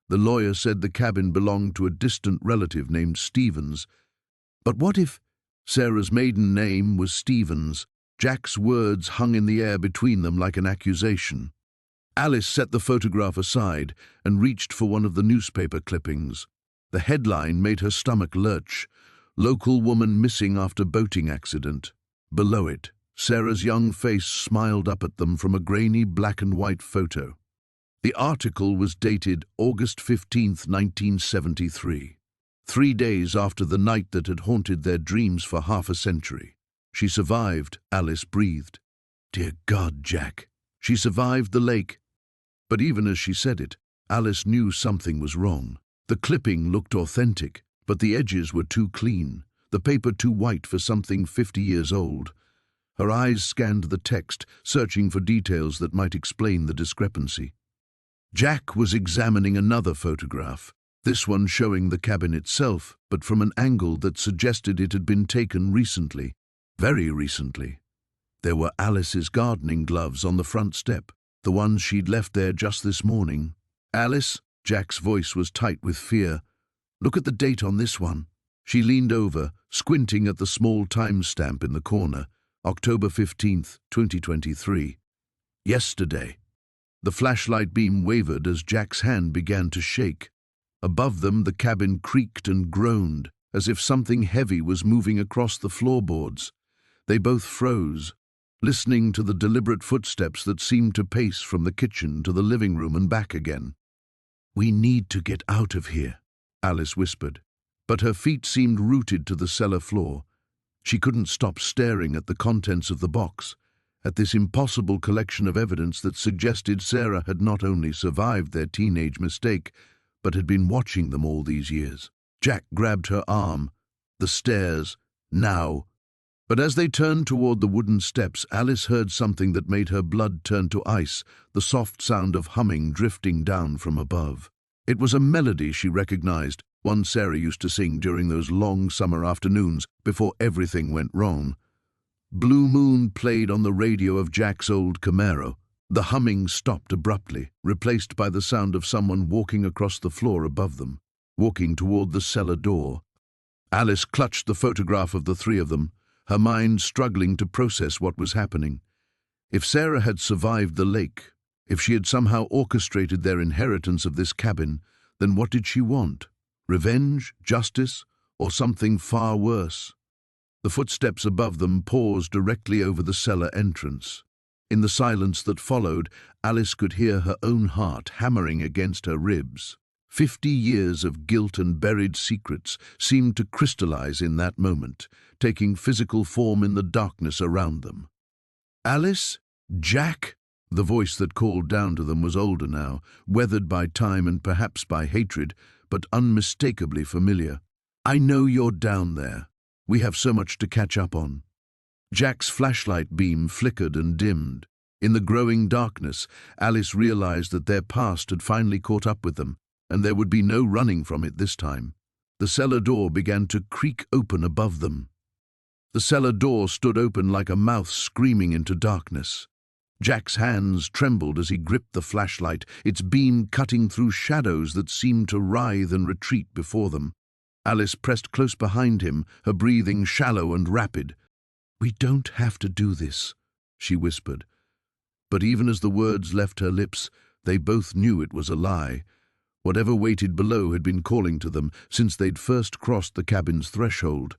The lawyer said the cabin belonged to a distant relative named Stevens. But what if Sarah's maiden name was Stevens? Jack's words hung in the air between them like an accusation. Alice set the photograph aside and reached for one of the newspaper clippings. The headline made her stomach lurch. Local woman missing after boating accident. Below it, Sarah's young face smiled up at them from a grainy black and white photo. The article was dated August 15th, 1973. 3 days after the night that had haunted their dreams for half a century. She survived, Alice breathed. Dear God, Jack. She survived the lake. But even as she said it, Alice knew something was wrong. The clipping looked authentic, but the edges were too clean, the paper too white for something 50 years old. Her eyes scanned the text, searching for details that might explain the discrepancy. Jack was examining another photograph, this one showing the cabin itself, but from an angle that suggested it had been taken recently, very recently. There were Alice's gardening gloves on the front step, the ones she'd left there just this morning. Alice, Jack's voice was tight with fear. Look at the date on this one. She leaned over, squinting at the small timestamp in the corner, October 15th, 2023. Yesterday. The flashlight beam wavered as Jack's hand began to shake. Above them, the cabin creaked and groaned, as if something heavy was moving across the floorboards. They both froze, listening to the deliberate footsteps that seemed to pace from the kitchen to the living room and back again. We need to get out of here, Alice whispered, but her feet seemed rooted to the cellar floor. She couldn't stop staring at the contents of the box, at this impossible collection of evidence that suggested Sarah had not only survived their teenage mistake, but had been watching them all these years. Jack grabbed her arm. The stairs, now. But as they turned toward the wooden steps, Alice heard something that made her blood turn to ice, the soft sound of humming drifting down from above. It was a melody she recognized, one Sarah used to sing during those long summer afternoons before everything went wrong. Blue Moon played on the radio of Jack's old Camaro. The humming stopped abruptly, replaced by the sound of someone walking across the floor above them, walking toward the cellar door. Alice clutched the photograph of the three of them, her mind struggling to process what was happening. If Sarah had survived the lake, if she had somehow orchestrated their inheritance of this cabin, then what did she want? Revenge, justice, or something far worse? The footsteps above them paused directly over the cellar entrance. In the silence that followed, Alice could hear her own heart hammering against her ribs. 50 years of guilt and buried secrets seemed to crystallize in that moment, taking physical form in the darkness around them. Alice? Jack? The voice that called down to them was older now, weathered by time and perhaps by hatred, but unmistakably familiar. I know you're down there. We have so much to catch up on. Jack's flashlight beam flickered and dimmed. In the growing darkness, Alice realized that their past had finally caught up with them, and there would be no running from it this time. The cellar door began to creak open above them. The cellar door stood open like a mouth screaming into darkness. Jack's hands trembled as he gripped the flashlight, its beam cutting through shadows that seemed to writhe and retreat before them. Alice pressed close behind him, her breathing shallow and rapid. "We don't have to do this," she whispered. But even as the words left her lips, they both knew it was a lie. Whatever waited below had been calling to them since they'd first crossed the cabin's threshold.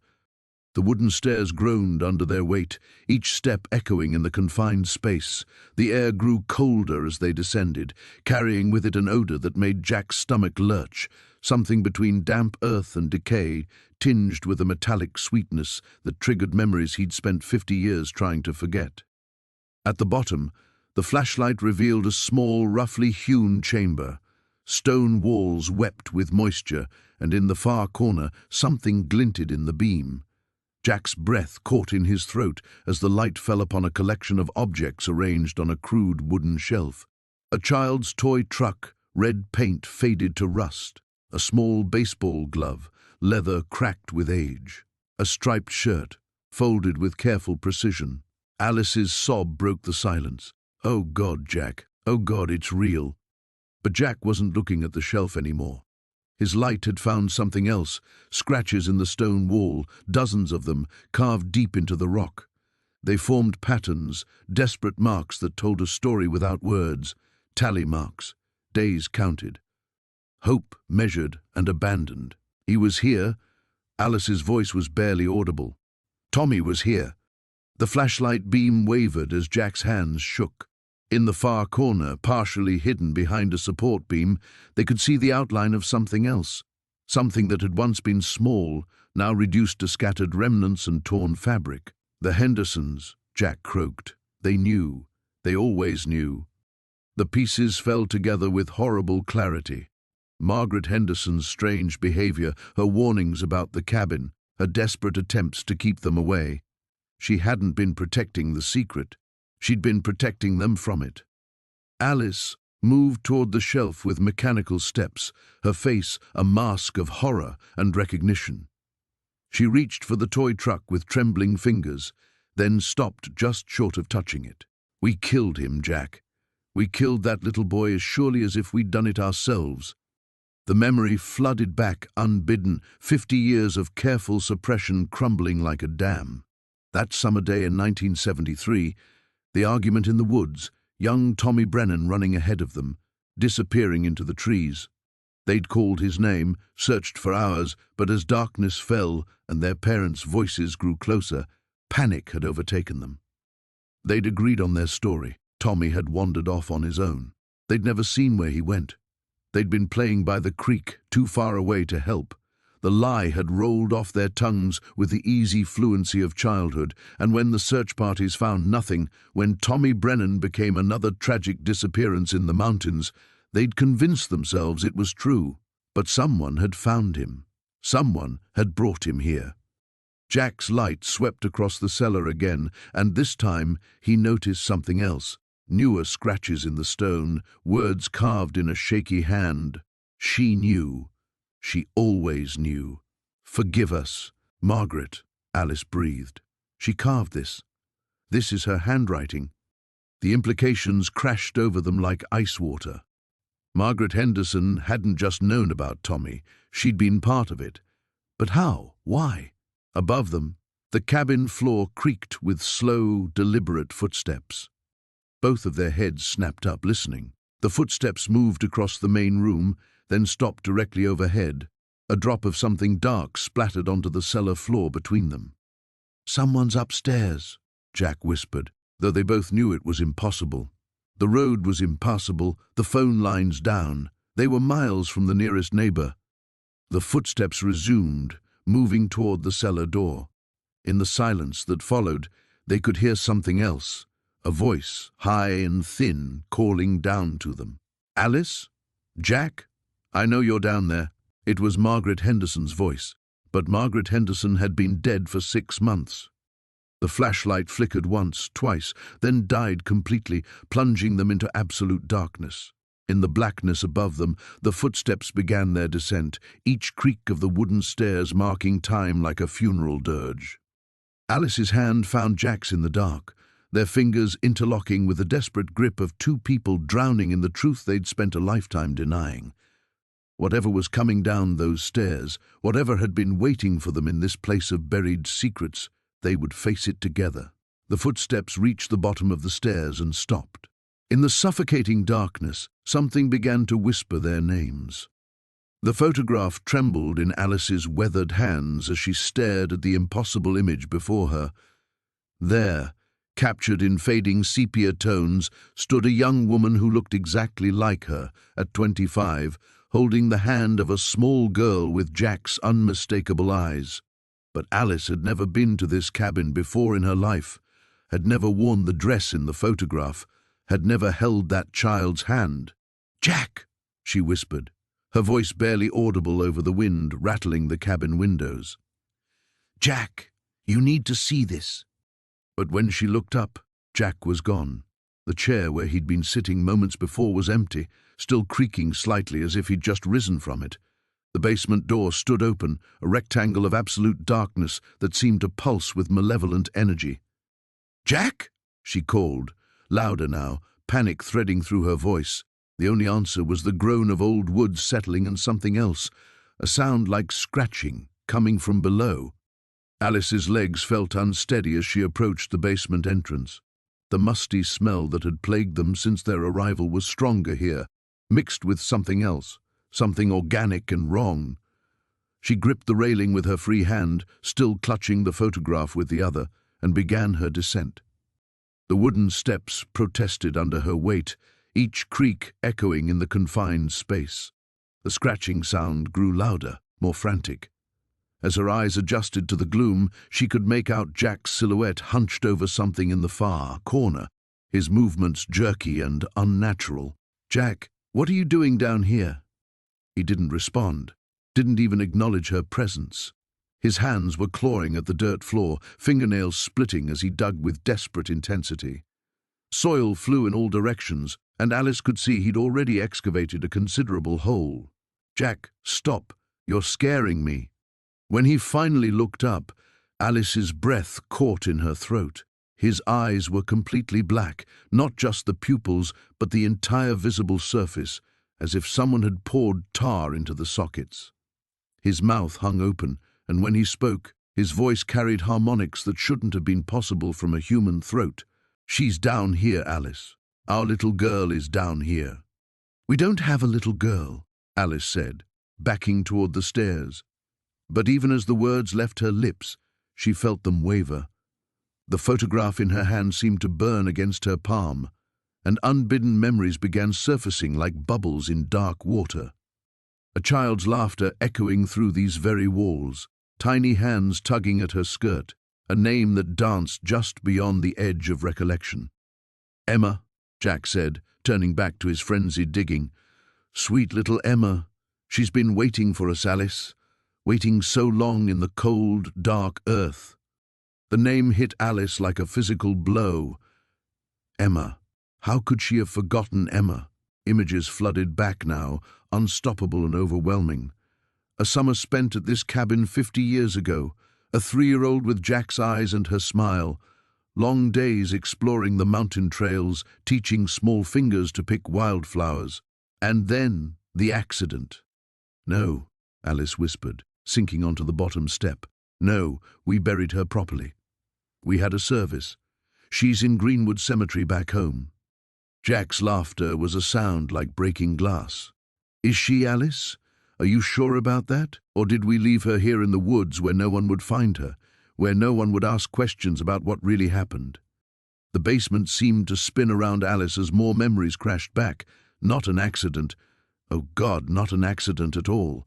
The wooden stairs groaned under their weight, each step echoing in the confined space. The air grew colder as they descended, carrying with it an odor that made Jack's stomach lurch, something between damp earth and decay, tinged with a metallic sweetness that triggered memories he'd spent 50 years trying to forget. At the bottom, the flashlight revealed a small, roughly hewn chamber. Stone walls wept with moisture, and in the far corner something glinted in the beam. Jack's breath caught in his throat as the light fell upon a collection of objects arranged on a crude wooden shelf. A child's toy truck, red paint faded to rust. A small baseball glove, leather cracked with age. A striped shirt, folded with careful precision. Alice's sob broke the silence. "Oh God, Jack. Oh God, it's real." But Jack wasn't looking at the shelf anymore. His light had found something else, scratches in the stone wall, dozens of them, carved deep into the rock. They formed patterns, desperate marks that told a story without words, Tally marks, days counted. Hope measured and abandoned. He was here. Alice's voice was barely audible. Tommy was here. The flashlight beam wavered as Jack's hands shook. In the far corner, partially hidden behind a support beam, they could see the outline of something else. Something that had once been small, now reduced to scattered remnants and torn fabric. The Hendersons, Jack croaked. They knew. They always knew. The pieces fell together with horrible clarity. Margaret Henderson's strange behavior, her warnings about the cabin, her desperate attempts to keep them away. She hadn't been protecting the secret. She'd been protecting them from it. Alice moved toward the shelf with mechanical steps, her face a mask of horror and recognition. She reached for the toy truck with trembling fingers, then stopped just short of touching it. "We killed him, Jack. We killed that little boy as surely as if we'd done it ourselves." The memory flooded back unbidden, 50 years of careful suppression crumbling like a dam. That summer day in 1973, the argument in the woods, young Tommy Brennan running ahead of them, disappearing into the trees. They'd called his name, searched for hours, but as darkness fell and their parents' voices grew closer, panic had overtaken them. They'd agreed on their story. Tommy had wandered off on his own. They'd never seen where he went. They'd been playing by the creek, too far away to help. The lie had rolled off their tongues with the easy fluency of childhood, and when the search parties found nothing, when Tommy Brennan became another tragic disappearance in the mountains, they'd convinced themselves it was true. But someone had found him. Someone had brought him here. Jack's light swept across the cellar again, and this time he noticed something else. Newer scratches in the stone, words carved in a shaky hand. She knew. She always knew. "Forgive us, Margaret," Alice breathed. "She carved this. This is her handwriting." The implications crashed over them like ice water. Margaret Henderson hadn't just known about Tommy. She'd been part of it. But how? Why? Above them, the cabin floor creaked with slow, deliberate footsteps. Both of their heads snapped up, listening. The footsteps moved across the main room, then stopped directly overhead. A drop of something dark splattered onto the cellar floor between them. "Someone's upstairs," Jack whispered, though they both knew it was impossible. The road was impassable, the phone lines down. They were miles from the nearest neighbor. The footsteps resumed, moving toward the cellar door. In the silence that followed, they could hear something else. A voice, high and thin, calling down to them. "Alice? Jack? I know you're down there." It was Margaret Henderson's voice, but Margaret Henderson had been dead for 6 months. The flashlight flickered once, twice, then died completely, plunging them into absolute darkness. In the blackness above them, the footsteps began their descent, each creak of the wooden stairs marking time like a funeral dirge. Alice's hand found Jack's in the dark, their fingers interlocking with the desperate grip of two people drowning in the truth they'd spent a lifetime denying. Whatever was coming down those stairs, whatever had been waiting for them in this place of buried secrets, they would face it together. The footsteps reached the bottom of the stairs and stopped. In the suffocating darkness, something began to whisper their names. The photograph trembled in Alice's weathered hands as she stared at the impossible image before her. There, captured in fading sepia tones, stood a young woman who looked exactly like her, at 25, holding the hand of a small girl with Jack's unmistakable eyes. But Alice had never been to this cabin before in her life, had never worn the dress in the photograph, had never held that child's hand. "Jack!" she whispered, her voice barely audible over the wind rattling the cabin windows. "Jack, you need to see this." But when she looked up, Jack was gone. The chair where he'd been sitting moments before was empty, still creaking slightly as if he'd just risen from it. The basement door stood open, a rectangle of absolute darkness that seemed to pulse with malevolent energy. "Jack?" she called, louder now, panic threading through her voice. The only answer was the groan of old wood settling and something else, a sound like scratching, coming from below. Alice's legs felt unsteady as she approached the basement entrance. the musty smell that had plagued them since their arrival was stronger here, mixed with something else, something organic and wrong. She gripped the railing with her free hand, still clutching the photograph with the other, and began her descent. The wooden steps protested under her weight, each creak echoing in the confined space. The scratching sound grew louder, more frantic. As her eyes adjusted to the gloom, she could make out Jack's silhouette hunched over something in the far corner, his movements jerky and unnatural. "Jack, what are you doing down here?" He didn't respond, didn't even acknowledge her presence. His hands were clawing at the dirt floor, fingernails splitting as he dug with desperate intensity. Soil flew in all directions, and Alice could see he'd already excavated a considerable hole. "Jack, stop! You're scaring me." When he finally looked up, Alice's breath caught in her throat. His eyes were completely black, not just the pupils, but the entire visible surface, as if someone had poured tar into the sockets. His mouth hung open, and when he spoke, his voice carried harmonics that shouldn't have been possible from a human throat. "She's down here, Alice. Our little girl is down here." "We don't have a little girl," Alice said, backing toward the stairs. But even as the words left her lips, she felt them waver. The photograph in her hand seemed to burn against her palm, and unbidden memories began surfacing like bubbles in dark water. A child's laughter echoing through these very walls, tiny hands tugging at her skirt, a name that danced just beyond the edge of recollection. "Emma," Jack said, turning back to his frenzied digging. "Sweet little Emma. She's been waiting for us, Alice. Waiting so long in the cold, dark earth." The name hit Alice like a physical blow. Emma. How could she have forgotten Emma? Images flooded back now, unstoppable and overwhelming. A summer spent at this cabin 50 years ago, a 3-year-old with Jack's eyes and her smile, long days exploring the mountain trails, teaching small fingers to pick wildflowers. And then the accident. "No," Alice whispered, sinking onto the bottom step. "No, we buried her properly. We had a service. She's in Greenwood Cemetery back home." Jack's laughter was a sound like breaking glass. "Is she, Alice? Are you sure about that? Or did we leave her here in the woods where no one would find her, where no one would ask questions about what really happened?" The basement seemed to spin around Alice as more memories crashed back. Not an accident. Oh God, not an accident at all.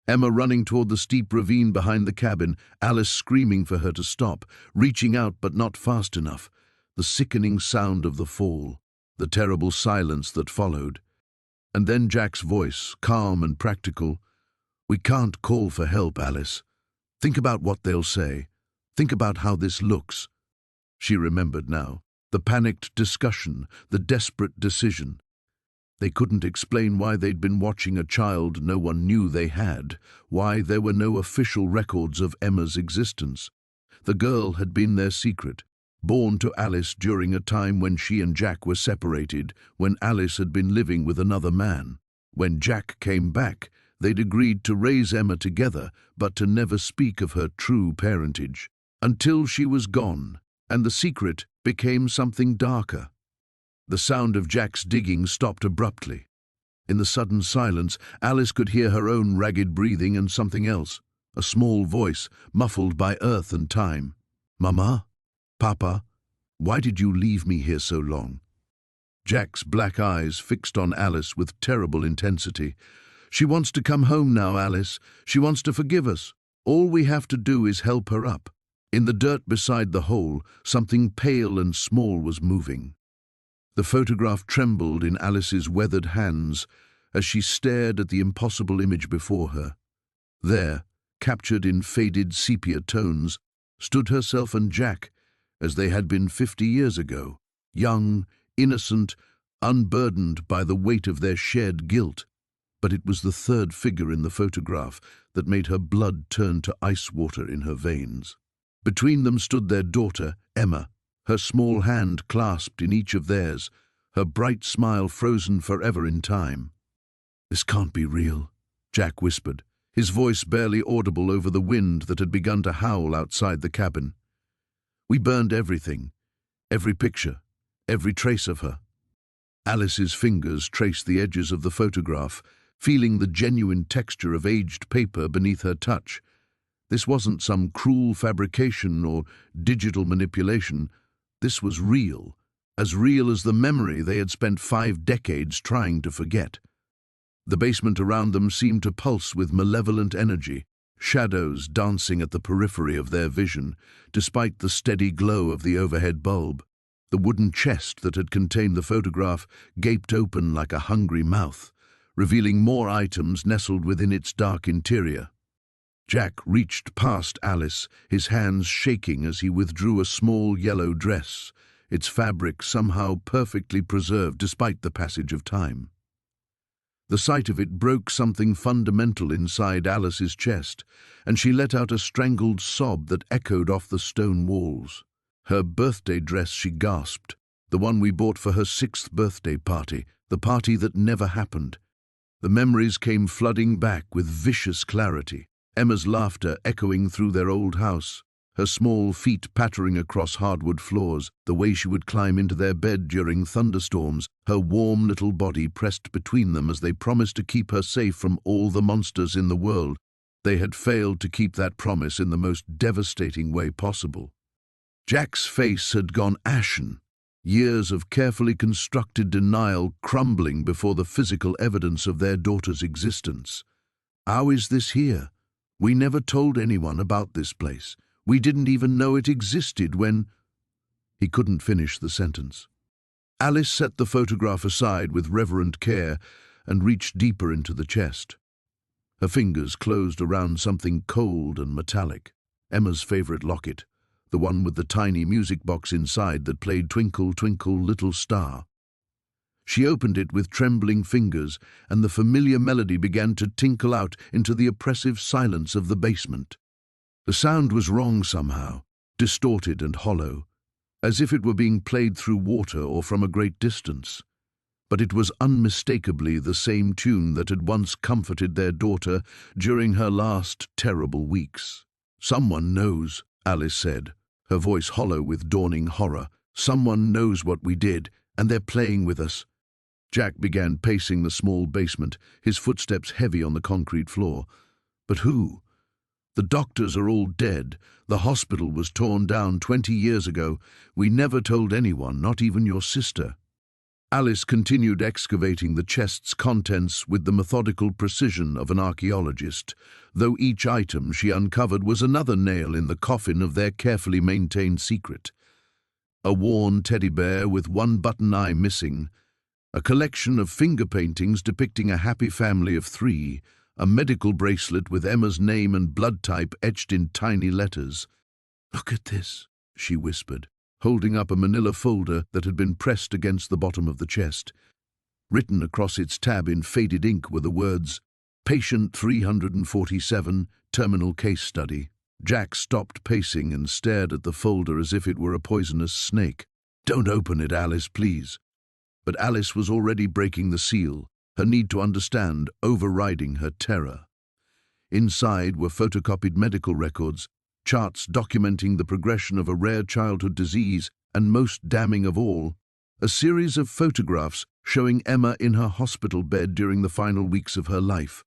Emma running toward the steep ravine behind the cabin, Alice screaming for her to stop, reaching out but not fast enough. The sickening sound of the fall, the terrible silence that followed. And then Jack's voice, calm and practical. "We can't call for help, Alice. Think about what they'll say. Think about how this looks." She remembered now. The panicked discussion, the desperate decision. They couldn't explain why they'd been watching a child no one knew they had, why there were no official records of Emma's existence. The girl had been their secret, born to Alice during a time when she and Jack were separated, when Alice had been living with another man. When Jack came back, they'd agreed to raise Emma together, but to never speak of her true parentage, until she was gone, and the secret became something darker. The sound of Jack's digging stopped abruptly. In the sudden silence, Alice could hear her own ragged breathing and something else, a small voice, muffled by earth and time. "Mama? Papa? Why did you leave me here so long?" Jack's black eyes fixed on Alice with terrible intensity. "She wants to come home now, Alice. She wants to forgive us. All we have to do is help her up." In the dirt beside the hole, something pale and small was moving. The photograph trembled in Alice's weathered hands as she stared at the impossible image before her. There, captured in faded sepia tones, stood herself and Jack, as they had been 50 years ago, young, innocent, unburdened by the weight of their shared guilt. But it was the third figure in the photograph that made her blood turn to ice water in her veins. Between them stood their daughter, Emma, her small hand clasped in each of theirs, her bright smile frozen forever in time. "This can't be real," Jack whispered, his voice barely audible over the wind that had begun to howl outside the cabin. "We burned everything, every picture, every trace of her. Alice's fingers traced the edges of the photograph, feeling the genuine texture of aged paper beneath her touch. This wasn't some cruel fabrication or digital manipulation. This was real as the memory they had spent 5 decades trying to forget. The basement around them seemed to pulse with malevolent energy, shadows dancing at the periphery of their vision, despite the steady glow of the overhead bulb. The wooden chest that had contained the photograph gaped open like a hungry mouth, revealing more items nestled within its dark interior. Jack reached past Alice, his hands shaking as he withdrew a small yellow dress, its fabric somehow perfectly preserved despite the passage of time. The sight of it broke something fundamental inside Alice's chest, and she let out a strangled sob that echoed off the stone walls. Her birthday dress, she gasped, the one we bought for her 6th birthday party, the party that never happened. The memories came flooding back with vicious clarity, Emma's laughter echoing through their old house, her small feet pattering across hardwood floors, the way she would climb into their bed during thunderstorms, her warm little body pressed between them as they promised to keep her safe from all the monsters in the world. They had failed to keep that promise in the most devastating way possible. Jack's face had gone ashen, years of carefully constructed denial crumbling before the physical evidence of their daughter's existence. "How is this here? We never told anyone about this place. We didn't even know it existed when—" He couldn't finish the sentence. Alice set the photograph aside with reverent care and reached deeper into the chest. Her fingers closed around something cold and metallic, Emma's favorite locket, the one with the tiny music box inside that played Twinkle, Twinkle, Little Star. She opened it with trembling fingers, and the familiar melody began to tinkle out into the oppressive silence of the basement. The sound was wrong somehow, distorted and hollow, as if it were being played through water or from a great distance. But it was unmistakably the same tune that had once comforted their daughter during her last terrible weeks. "Someone knows," Alice said, her voice hollow with dawning horror. "Someone knows what we did, and they're playing with us." Jack began pacing the small basement, his footsteps heavy on the concrete floor. But who? "The doctors are all dead. The hospital was torn down 20 years ago. We never told anyone, not even your sister." Alice continued excavating the chest's contents with the methodical precision of an archaeologist, though each item she uncovered was another nail in the coffin of their carefully maintained secret. A worn teddy bear with one button eye missing, a collection of finger paintings depicting a happy family of 3, a medical bracelet with Emma's name and blood type etched in tiny letters. "Look at this," she whispered, holding up a manila folder that had been pressed against the bottom of the chest. Written across its tab in faded ink were the words, "Patient 347, Terminal Case Study." Jack stopped pacing and stared at the folder as if it were a poisonous snake. "Don't open it, Alice, please." But Alice was already breaking the seal, her need to understand overriding her terror. Inside were photocopied medical records, charts documenting the progression of a rare childhood disease, and most damning of all, a series of photographs showing Emma in her hospital bed during the final weeks of her life.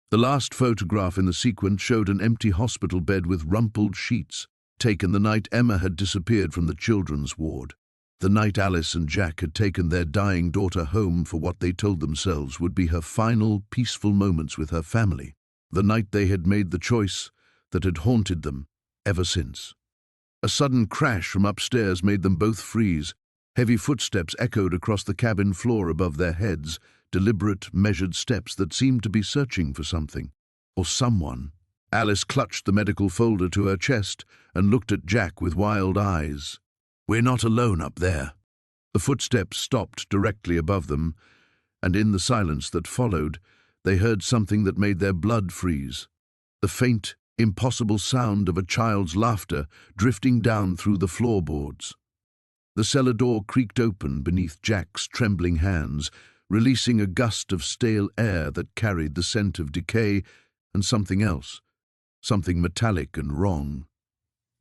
The last photograph in the sequence showed an empty hospital bed with rumpled sheets, taken the night Emma had disappeared from the children's ward. The night Alice and Jack had taken their dying daughter home for what they told themselves would be her final peaceful moments with her family. The night they had made the choice that had haunted them ever since. A sudden crash from upstairs made them both freeze. Heavy footsteps echoed across the cabin floor above their heads, deliberate, measured steps that seemed to be searching for something, or someone. Alice clutched the medical folder to her chest and looked at Jack with wild eyes. "We're not alone up there." The footsteps stopped directly above them, and in the silence that followed, they heard something that made their blood freeze. The faint, impossible sound of a child's laughter drifting down through the floorboards. The cellar door creaked open beneath Jack's trembling hands, releasing a gust of stale air that carried the scent of decay and something else, something metallic and wrong.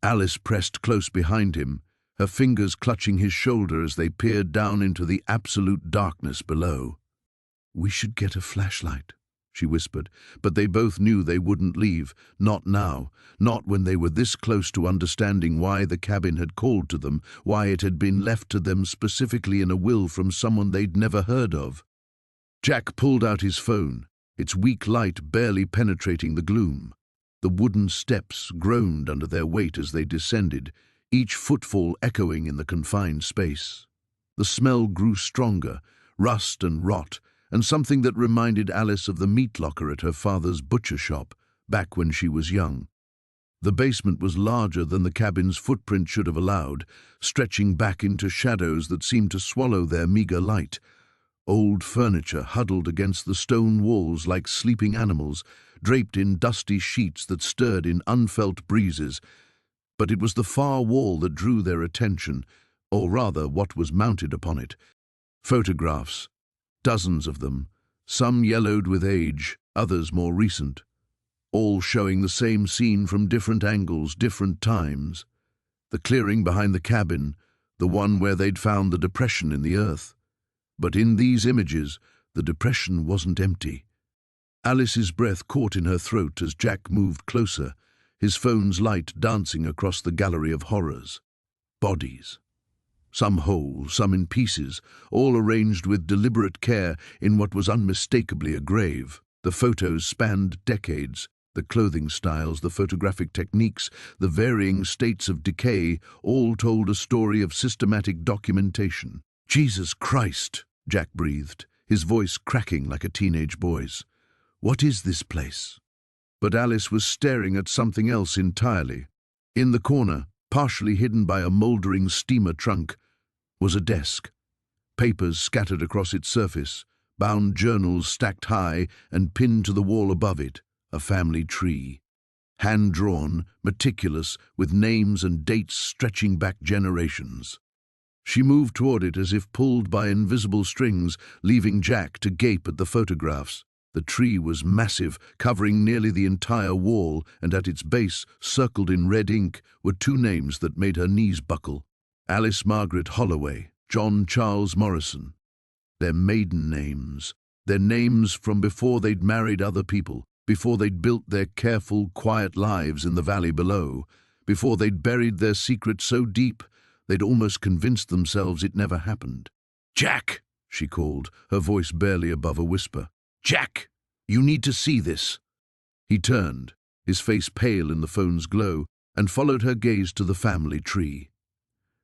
Alice pressed close behind him, her fingers clutching his shoulder as they peered down into the absolute darkness below. "We should get a flashlight," she whispered, but they both knew they wouldn't leave, not now, not when they were this close to understanding why the cabin had called to them, why it had been left to them specifically in a will from someone they'd never heard of. Jack pulled out his phone, its weak light barely penetrating the gloom. The wooden steps groaned under their weight as they descended, each footfall echoing in the confined space. The smell grew stronger, rust and rot, and something that reminded Alice of the meat locker at her father's butcher shop, back when she was young. The basement was larger than the cabin's footprint should have allowed, stretching back into shadows that seemed to swallow their meager light. Old furniture huddled against the stone walls like sleeping animals, draped in dusty sheets that stirred in unfelt breezes. But it was the far wall that drew their attention, or rather what was mounted upon it. Photographs, dozens of them, some yellowed with age, others more recent, all showing the same scene from different angles, different times. The clearing behind the cabin, the one where they'd found the depression in the earth. But in these images, the depression wasn't empty. Alice's breath caught in her throat as Jack moved closer, his phone's light dancing across the gallery of horrors. Bodies. Some whole, some in pieces, all arranged with deliberate care in what was unmistakably a grave. The photos spanned decades. The clothing styles, the photographic techniques, the varying states of decay, all told a story of systematic documentation. "Jesus Christ," Jack breathed, his voice cracking like a teenage boy's. "What is this place?" But Alice was staring at something else entirely. In the corner, partially hidden by a mouldering steamer trunk, was a desk. Papers scattered across its surface, bound journals stacked high and pinned to the wall above it, a family tree. Hand-drawn, meticulous, with names and dates stretching back generations. She moved toward it as if pulled by invisible strings, leaving Jack to gape at the photographs. The tree was massive, covering nearly the entire wall, and at its base, circled in red ink, were two names that made her knees buckle. Alice Margaret Holloway, John Charles Morrison. Their maiden names. Their names from before they'd married other people, before they'd built their careful, quiet lives in the valley below, before they'd buried their secret so deep they'd almost convinced themselves it never happened. "Jack!" she called, her voice barely above a whisper. "Jack! You need to see this!" He turned, his face pale in the phone's glow, and followed her gaze to the family tree.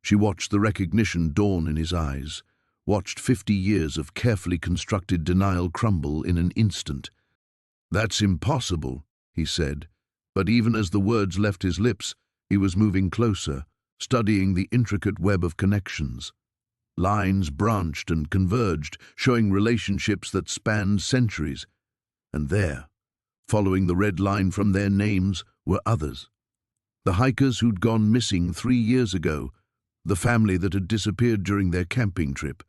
She watched the recognition dawn in his eyes, watched 50 years of carefully constructed denial crumble in an instant. "That's impossible," he said, but even as the words left his lips, he was moving closer, studying the intricate web of connections. Lines branched and converged, showing relationships that spanned centuries. And there, following the red line from their names, were others. The hikers who'd gone missing 3 years ago, the family that had disappeared during their camping trip,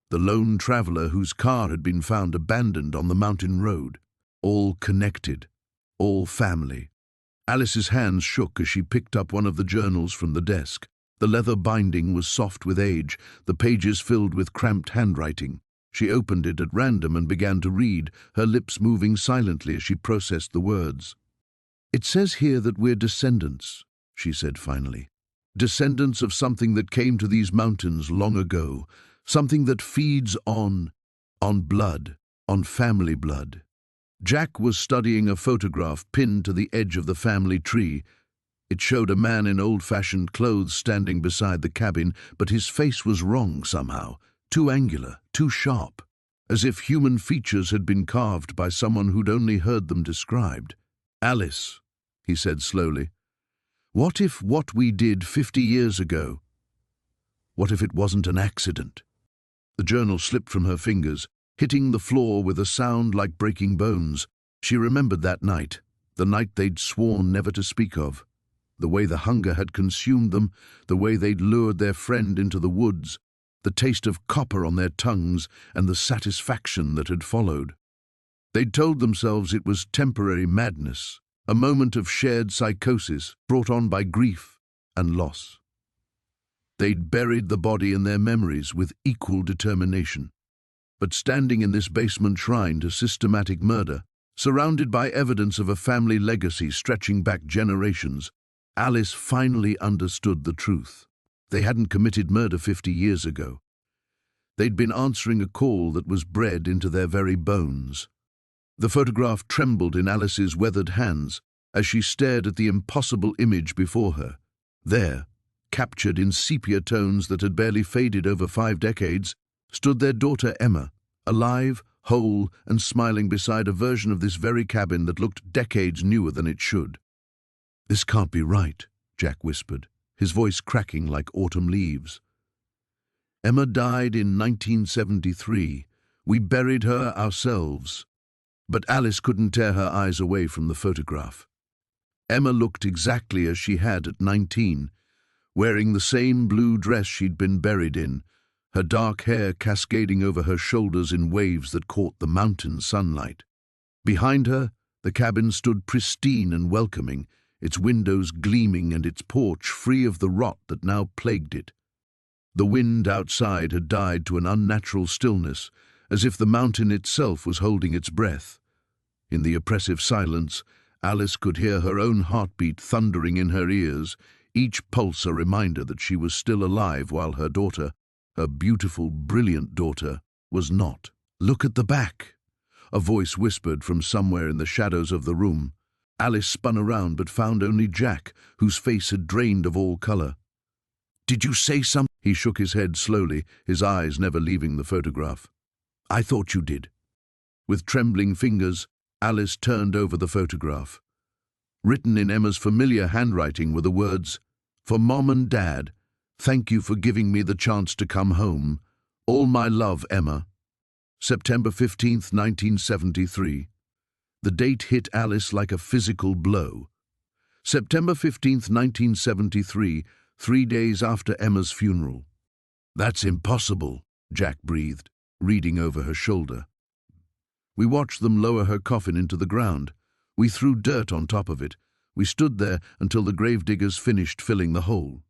the lone traveler whose car had been found abandoned on the mountain road. All connected, all family. Alice's hands shook as she picked up one of the journals from the desk. The leather binding was soft with age, the pages filled with cramped handwriting. She opened it at random and began to read, her lips moving silently as she processed the words. "It says here that we're descendants," she said finally. "Descendants of something that came to these mountains long ago, something that feeds on blood, on family blood." Jack was studying a photograph pinned to the edge of the family tree. It showed a man in old-fashioned clothes standing beside the cabin, but his face was wrong somehow, too angular, too sharp, as if human features had been carved by someone who'd only heard them described. "Alice," he said slowly, "what if what we did 50 years ago, what if it wasn't an accident?" The journal slipped from her fingers, hitting the floor with a sound like breaking bones. She remembered that night, the night they'd sworn never to speak of. The way the hunger had consumed them, the way they'd lured their friend into the woods, the taste of copper on their tongues, and the satisfaction that had followed. They'd told themselves it was temporary madness, a moment of shared psychosis brought on by grief and loss. They'd buried the body in their memories with equal determination. But standing in this basement shrine to systematic murder, surrounded by evidence of a family legacy stretching back generations, Alice finally understood the truth. They hadn't committed murder 50 years ago. They'd been answering a call that was bred into their very bones. The photograph trembled in Alice's weathered hands as she stared at the impossible image before her. There, captured in sepia tones that had barely faded over 5 decades, stood their daughter Emma, alive, whole, and smiling beside a version of this very cabin that looked decades newer than it should. "This can't be right," Jack whispered, his voice cracking like autumn leaves. "Emma died in 1973. We buried her ourselves." But Alice couldn't tear her eyes away from the photograph. Emma looked exactly as she had at 19, wearing the same blue dress she'd been buried in, her dark hair cascading over her shoulders in waves that caught the mountain sunlight. Behind her, the cabin stood pristine and welcoming, its windows gleaming and its porch free of the rot that now plagued it. The wind outside had died to an unnatural stillness, as if the mountain itself was holding its breath. In the oppressive silence, Alice could hear her own heartbeat thundering in her ears, each pulse a reminder that she was still alive while her daughter, her beautiful, brilliant daughter, was not. "Look at the back," a voice whispered from somewhere in the shadows of the room. Alice spun around but found only Jack, whose face had drained of all color. "Did you say something?" He shook his head slowly, his eyes never leaving the photograph. "I thought you did." With trembling fingers, Alice turned over the photograph. Written in Emma's familiar handwriting were the words, "For Mom and Dad, thank you for giving me the chance to come home. All my love, Emma." September 15th, 1973. The date hit Alice like a physical blow. September 15th, 1973, 3 days after Emma's funeral. "That's impossible," Jack breathed, reading over her shoulder. "We watched them lower her coffin into the ground. We threw dirt on top of it. We stood there until the gravediggers finished filling the hole."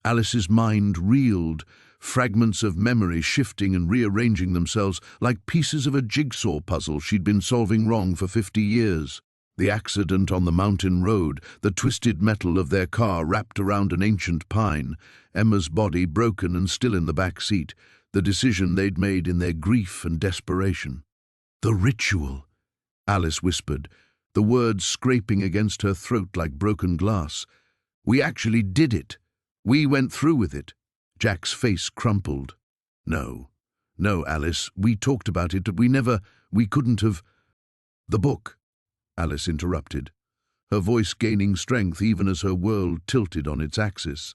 Alice's mind reeled, fragments of memory shifting and rearranging themselves like pieces of a jigsaw puzzle she'd been solving wrong for 50 years. The accident on the mountain road, the twisted metal of their car wrapped around an ancient pine, Emma's body broken and still in the back seat, the decision they'd made in their grief and desperation. "The ritual," Alice whispered, the words scraping against her throat like broken glass. "We actually did it. We went through with it." Jack's face crumpled. No, Alice, we talked about it, but we couldn't have." "The book," Alice interrupted, her voice gaining strength even as her world tilted on its axis.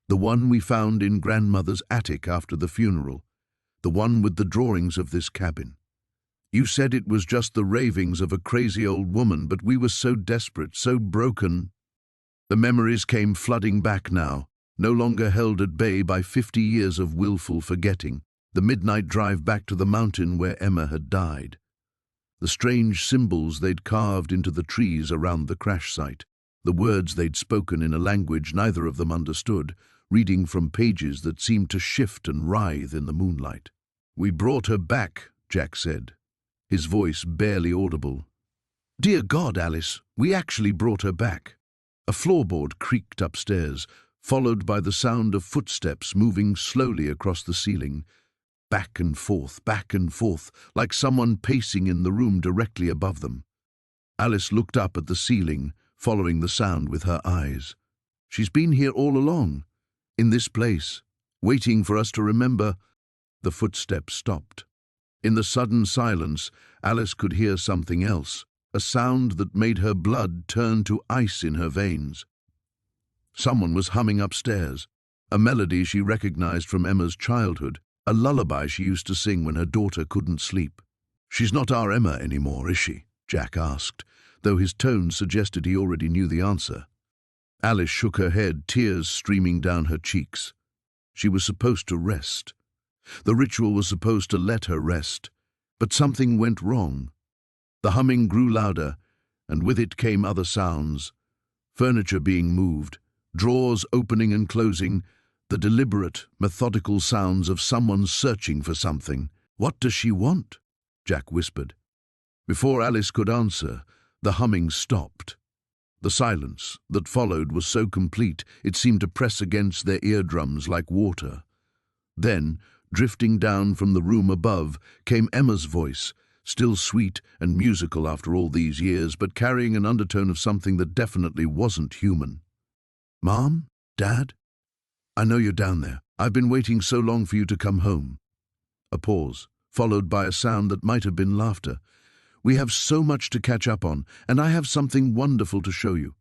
"The one we found in Grandmother's attic after the funeral. The one with the drawings of this cabin. You said it was just the ravings of a crazy old woman, but we were so desperate, so broken." The memories came flooding back now, no longer held at bay by 50 years of willful forgetting. The midnight drive back to the mountain where Emma had died. The strange symbols they'd carved into the trees around the crash site. The words they'd spoken in a language neither of them understood, reading from pages that seemed to shift and writhe in the moonlight. "We brought her back," Jack said, his voice barely audible. "Dear God, Alice, we actually brought her back." A floorboard creaked upstairs, followed by the sound of footsteps moving slowly across the ceiling, back and forth, like someone pacing in the room directly above them. Alice looked up at the ceiling, following the sound with her eyes. "She's been here all along, in this place, waiting for us to remember." The footsteps stopped. In the sudden silence, Alice could hear something else, a sound that made her blood turn to ice in her veins. Someone was humming upstairs, a melody she recognized from Emma's childhood, a lullaby she used to sing when her daughter couldn't sleep. "She's not our Emma anymore, is she?" Jack asked, though his tone suggested he already knew the answer. Alice shook her head, tears streaming down her cheeks. She was supposed to rest. The ritual was supposed to let her rest, but something went wrong. The humming grew louder, and with it came other sounds. Furniture being moved, drawers opening and closing, the deliberate, methodical sounds of someone searching for something. "What does she want?" Jack whispered. Before Alice could answer, the humming stopped. The silence that followed was so complete it seemed to press against their eardrums like water. Then, drifting down from the room above, came Emma's voice, still sweet and musical after all these years, but carrying an undertone of something that definitely wasn't human. "Mom? Dad? I know you're down there. I've been waiting so long for you to come home." A pause, followed by a sound that might have been laughter. "We have so much to catch up on, and I have something wonderful to show you."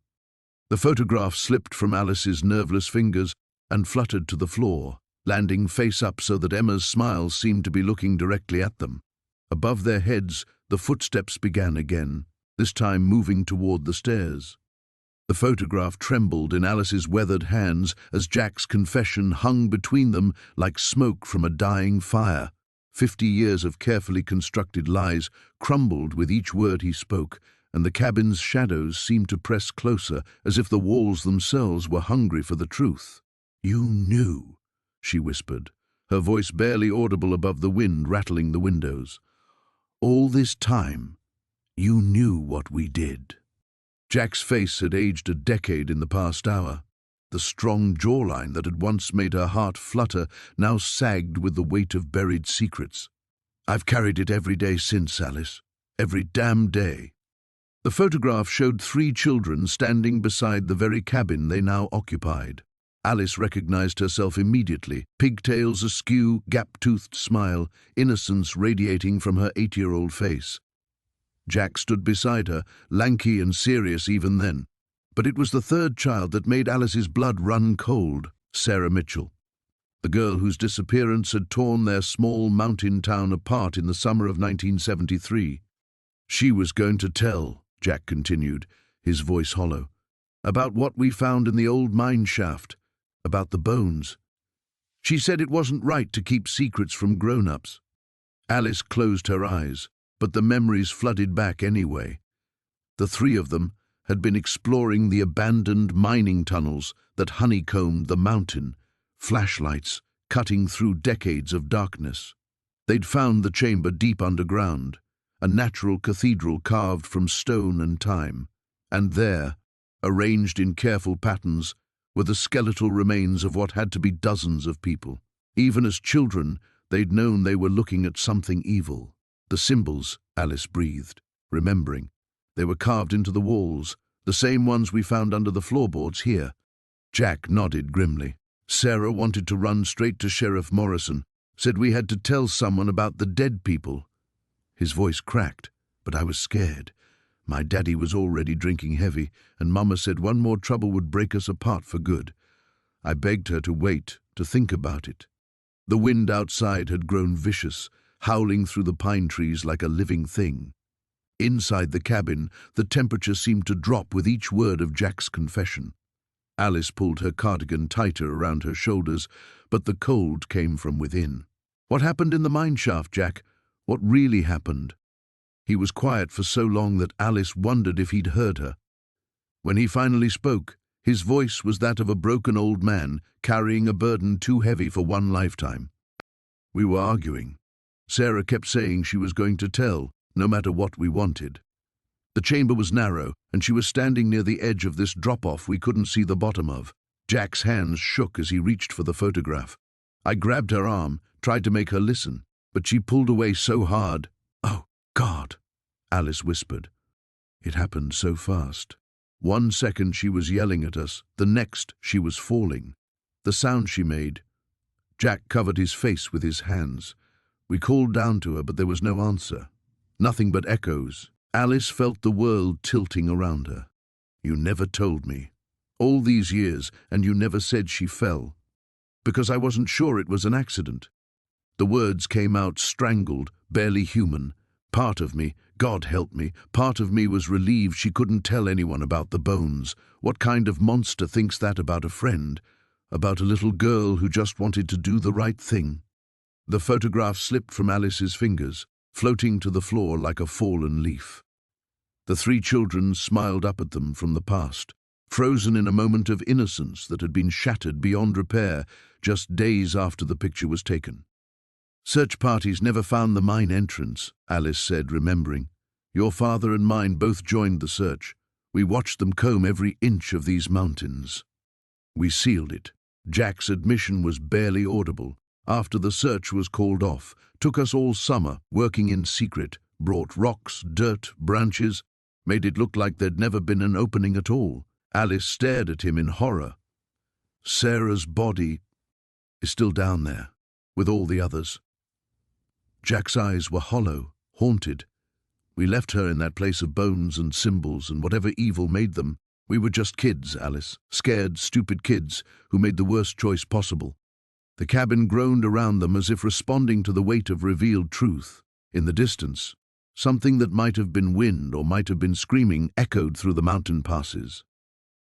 The photograph slipped from Alice's nerveless fingers and fluttered to the floor, landing face up so that Emma's smile seemed to be looking directly at them. Above their heads, the footsteps began again, this time moving toward the stairs. The photograph trembled in Alice's weathered hands as Jack's confession hung between them like smoke from a dying fire. 50 years of carefully constructed lies crumbled with each word he spoke, and the cabin's shadows seemed to press closer, as if the walls themselves were hungry for the truth. "You knew," she whispered, her voice barely audible above the wind rattling the windows. "All this time, you knew what we did." Jack's face had aged a decade in the past hour. The strong jawline that had once made her heart flutter now sagged with the weight of buried secrets. "I've carried it every day since, Alice. Every damn day." The photograph showed 3 children standing beside the very cabin they now occupied. Alice recognized herself immediately, pigtails askew, gap-toothed smile, innocence radiating from her 8-year-old face. Jack stood beside her, lanky and serious even then. But it was the 3rd child that made Alice's blood run cold, Sarah Mitchell. The girl whose disappearance had torn their small mountain town apart in the summer of 1973. "She was going to tell," Jack continued, his voice hollow, "about what we found in the old mine shaft, about the bones. She said it wasn't right to keep secrets from grown-ups." Alice closed her eyes, but the memories flooded back anyway. The 3 of them had been exploring the abandoned mining tunnels that honeycombed the mountain, flashlights cutting through decades of darkness. They'd found the chamber deep underground, a natural cathedral carved from stone and time, and there, arranged in careful patterns, were the skeletal remains of what had to be dozens of people. Even as children, they'd known they were looking at something evil. The symbols, Alice breathed, remembering. They were carved into the walls, the same ones we found under the floorboards here. Jack nodded grimly. "Sarah wanted to run straight to Sheriff Morrison, said we had to tell someone about the dead people." His voice cracked, but I was scared. My daddy was already drinking heavy, and Mama said one more trouble would break us apart for good. I begged her to wait, to think about it. The wind outside had grown vicious, howling through the pine trees like a living thing. Inside the cabin, the temperature seemed to drop with each word of Jack's confession. Alice pulled her cardigan tighter around her shoulders, but the cold came from within. "What happened in the mine shaft, Jack? What really happened?" He was quiet for so long that Alice wondered if he'd heard her. When he finally spoke, his voice was that of a broken old man carrying a burden too heavy for one lifetime. "We were arguing. Sarah kept saying she was going to tell, no matter what we wanted. The chamber was narrow, and she was standing near the edge of this drop-off we couldn't see the bottom of." Jack's hands shook as he reached for the photograph. I grabbed her arm, tried to make her listen, but she pulled away so hard. "Oh, God," Alice whispered. It happened so fast. One second she was yelling at us, the next she was falling. The sound she made. Jack covered his face with his hands. We called down to her, but there was no answer. Nothing but echoes. Alice felt the world tilting around her. "You never told me. All these years, and you never said she fell. Because I wasn't sure it was an accident." The words came out strangled, barely human. Part of me, God help me, part of me was relieved she couldn't tell anyone about the bones. What kind of monster thinks that about a friend? About a little girl who just wanted to do the right thing? The photograph slipped from Alice's fingers, floating to the floor like a fallen leaf. The 3 children smiled up at them from the past, frozen in a moment of innocence that had been shattered beyond repair. just days after the picture was taken. "Search parties never found the mine entrance," Alice said, remembering. "Your father and mine both joined the search. We watched them comb every inch of these mountains." We sealed it. Jack's admission was barely audible. After the search was called off, took us all summer, working in secret, brought rocks, dirt, branches, made it look like there'd never been an opening at all. Alice stared at him in horror. "Sarah's body is still down there, with all the others." Jack's eyes were hollow, haunted. "We left her in that place of bones and symbols and whatever evil made them. We were just kids, Alice, scared, stupid kids who made the worst choice possible." The cabin groaned around them as if responding to the weight of revealed truth. In the distance, something that might have been wind or might have been screaming echoed through the mountain passes.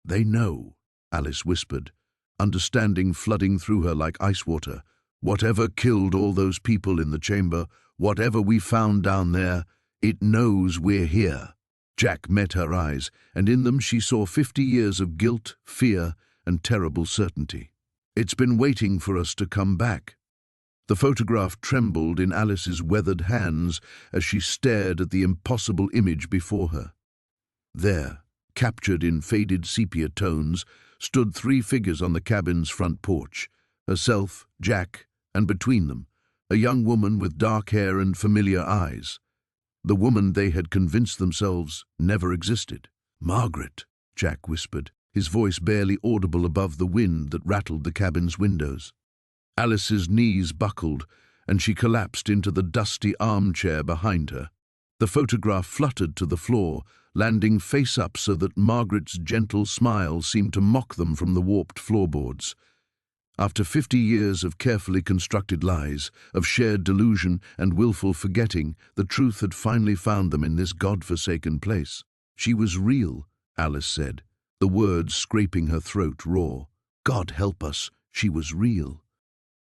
"They know," Alice whispered, understanding flooding through her like ice water. "Whatever killed all those people in the chamber, whatever we found down there, it knows we're here." Jack met her eyes, and in them she saw 50 years of guilt, fear, and terrible certainty. "It's been waiting for us to come back." The photograph trembled in Alice's weathered hands as she stared at the impossible image before her. There, captured in faded sepia tones, stood 3 figures on the cabin's front porch: herself, Jack, and between them, a young woman with dark hair and familiar eyes. The woman they had convinced themselves never existed. "Margaret," Jack whispered, his voice barely audible above the wind that rattled the cabin's windows. Alice's knees buckled, and she collapsed into the dusty armchair behind her. The photograph fluttered to the floor, landing face up so that Margaret's gentle smile seemed to mock them from the warped floorboards. After 50 years of carefully constructed lies, of shared delusion and willful forgetting, the truth had finally found them in this God-forsaken place. "She was real," Alice said, the words scraping her throat raw. "God help us, she was real."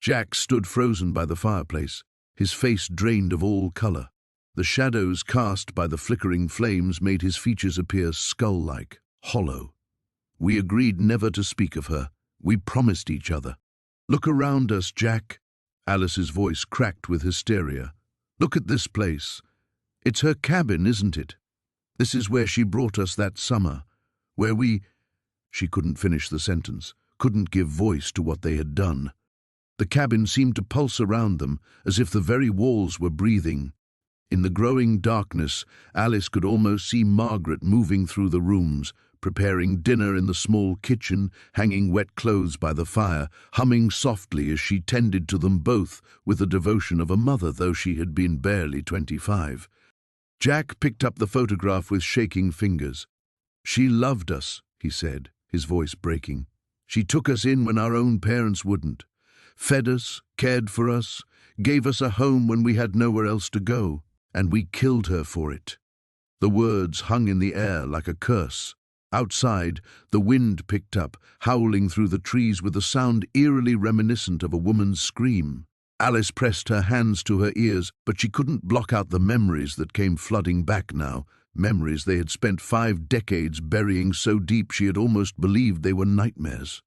Jack stood frozen by the fireplace, his face drained of all color. The shadows cast by the flickering flames made his features appear skull-like, hollow. "We agreed never to speak of her. We promised each other." "Look around us, Jack." Alice's voice cracked with hysteria. "Look at this place. It's her cabin, isn't it? This is where she brought us that summer, where we—" She couldn't finish the sentence, couldn't give voice to what they had done. The cabin seemed to pulse around them, as if the very walls were breathing. In the growing darkness, Alice could almost see Margaret moving through the rooms, preparing dinner in the small kitchen, hanging wet clothes by the fire, humming softly as she tended to them both with the devotion of a mother, though she had been barely 25. Jack picked up the photograph with shaking fingers. "She loved us," he said, his voice breaking. "She took us in when our own parents wouldn't. Fed us, cared for us, gave us a home when we had nowhere else to go. And we killed her for it." The words hung in the air like a curse. Outside, the wind picked up, howling through the trees with a sound eerily reminiscent of a woman's scream. Alice pressed her hands to her ears, but she couldn't block out the memories that came flooding back now, memories they had spent 5 decades burying so deep she had almost believed they were nightmares.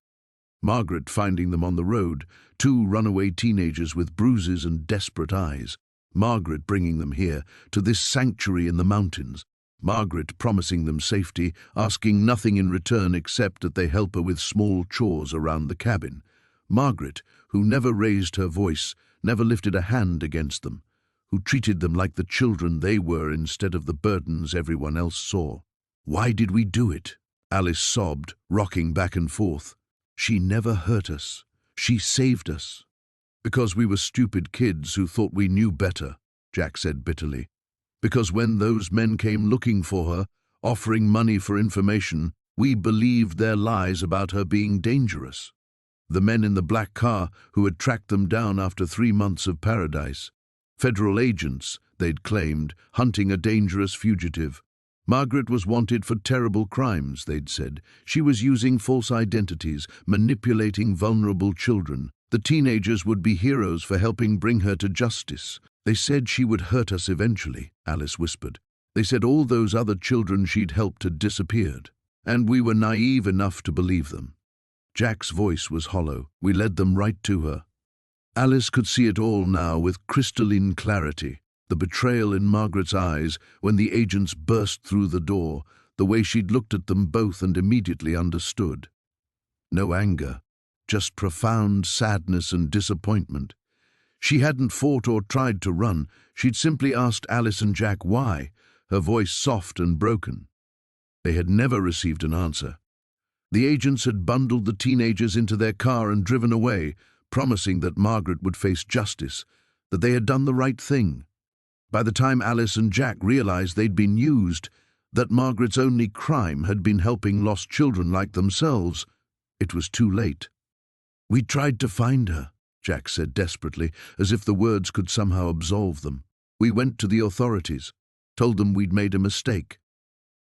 Margaret finding them on the road, 2 runaway teenagers with bruises and desperate eyes. Margaret bringing them here, to this sanctuary in the mountains. Margaret promising them safety, asking nothing in return except that they help her with small chores around the cabin. Margaret, who never raised her voice, never lifted a hand against them, who treated them like the children they were instead of the burdens everyone else saw. "Why did we do it?" Alice sobbed, rocking back and forth. "She never hurt us. She saved us." "Because we were stupid kids who thought we knew better," Jack said bitterly. "Because when those men came looking for her, offering money for information, we believed their lies about her being dangerous. The men in the black car who had tracked them down after 3 months of paradise. Federal agents, they'd claimed, hunting a dangerous fugitive. Margaret was wanted for terrible crimes, they'd said. She was using false identities, manipulating vulnerable children. The teenagers would be heroes for helping bring her to justice. They said she would hurt us eventually," Alice whispered. "They said all those other children she'd helped had disappeared. And we were naive enough to believe them." Jack's voice was hollow. We led them right to her. Alice could see it all now with crystalline clarity. The betrayal in Margaret's eyes when the agents burst through the door, the way she'd looked at them both and immediately understood. No anger, just profound sadness and disappointment. She hadn't fought or tried to run. She'd simply asked Alice and Jack why, her voice soft and broken. They had never received an answer. The agents had bundled the teenagers into their car and driven away, promising that Margaret would face justice, that they had done the right thing. By the time Alice and Jack realized they'd been used, that Margaret's only crime had been helping lost children like themselves, it was too late. "We tried to find her," Jack said desperately, as if the words could somehow absolve them. "We went to the authorities, told them we'd made a mistake."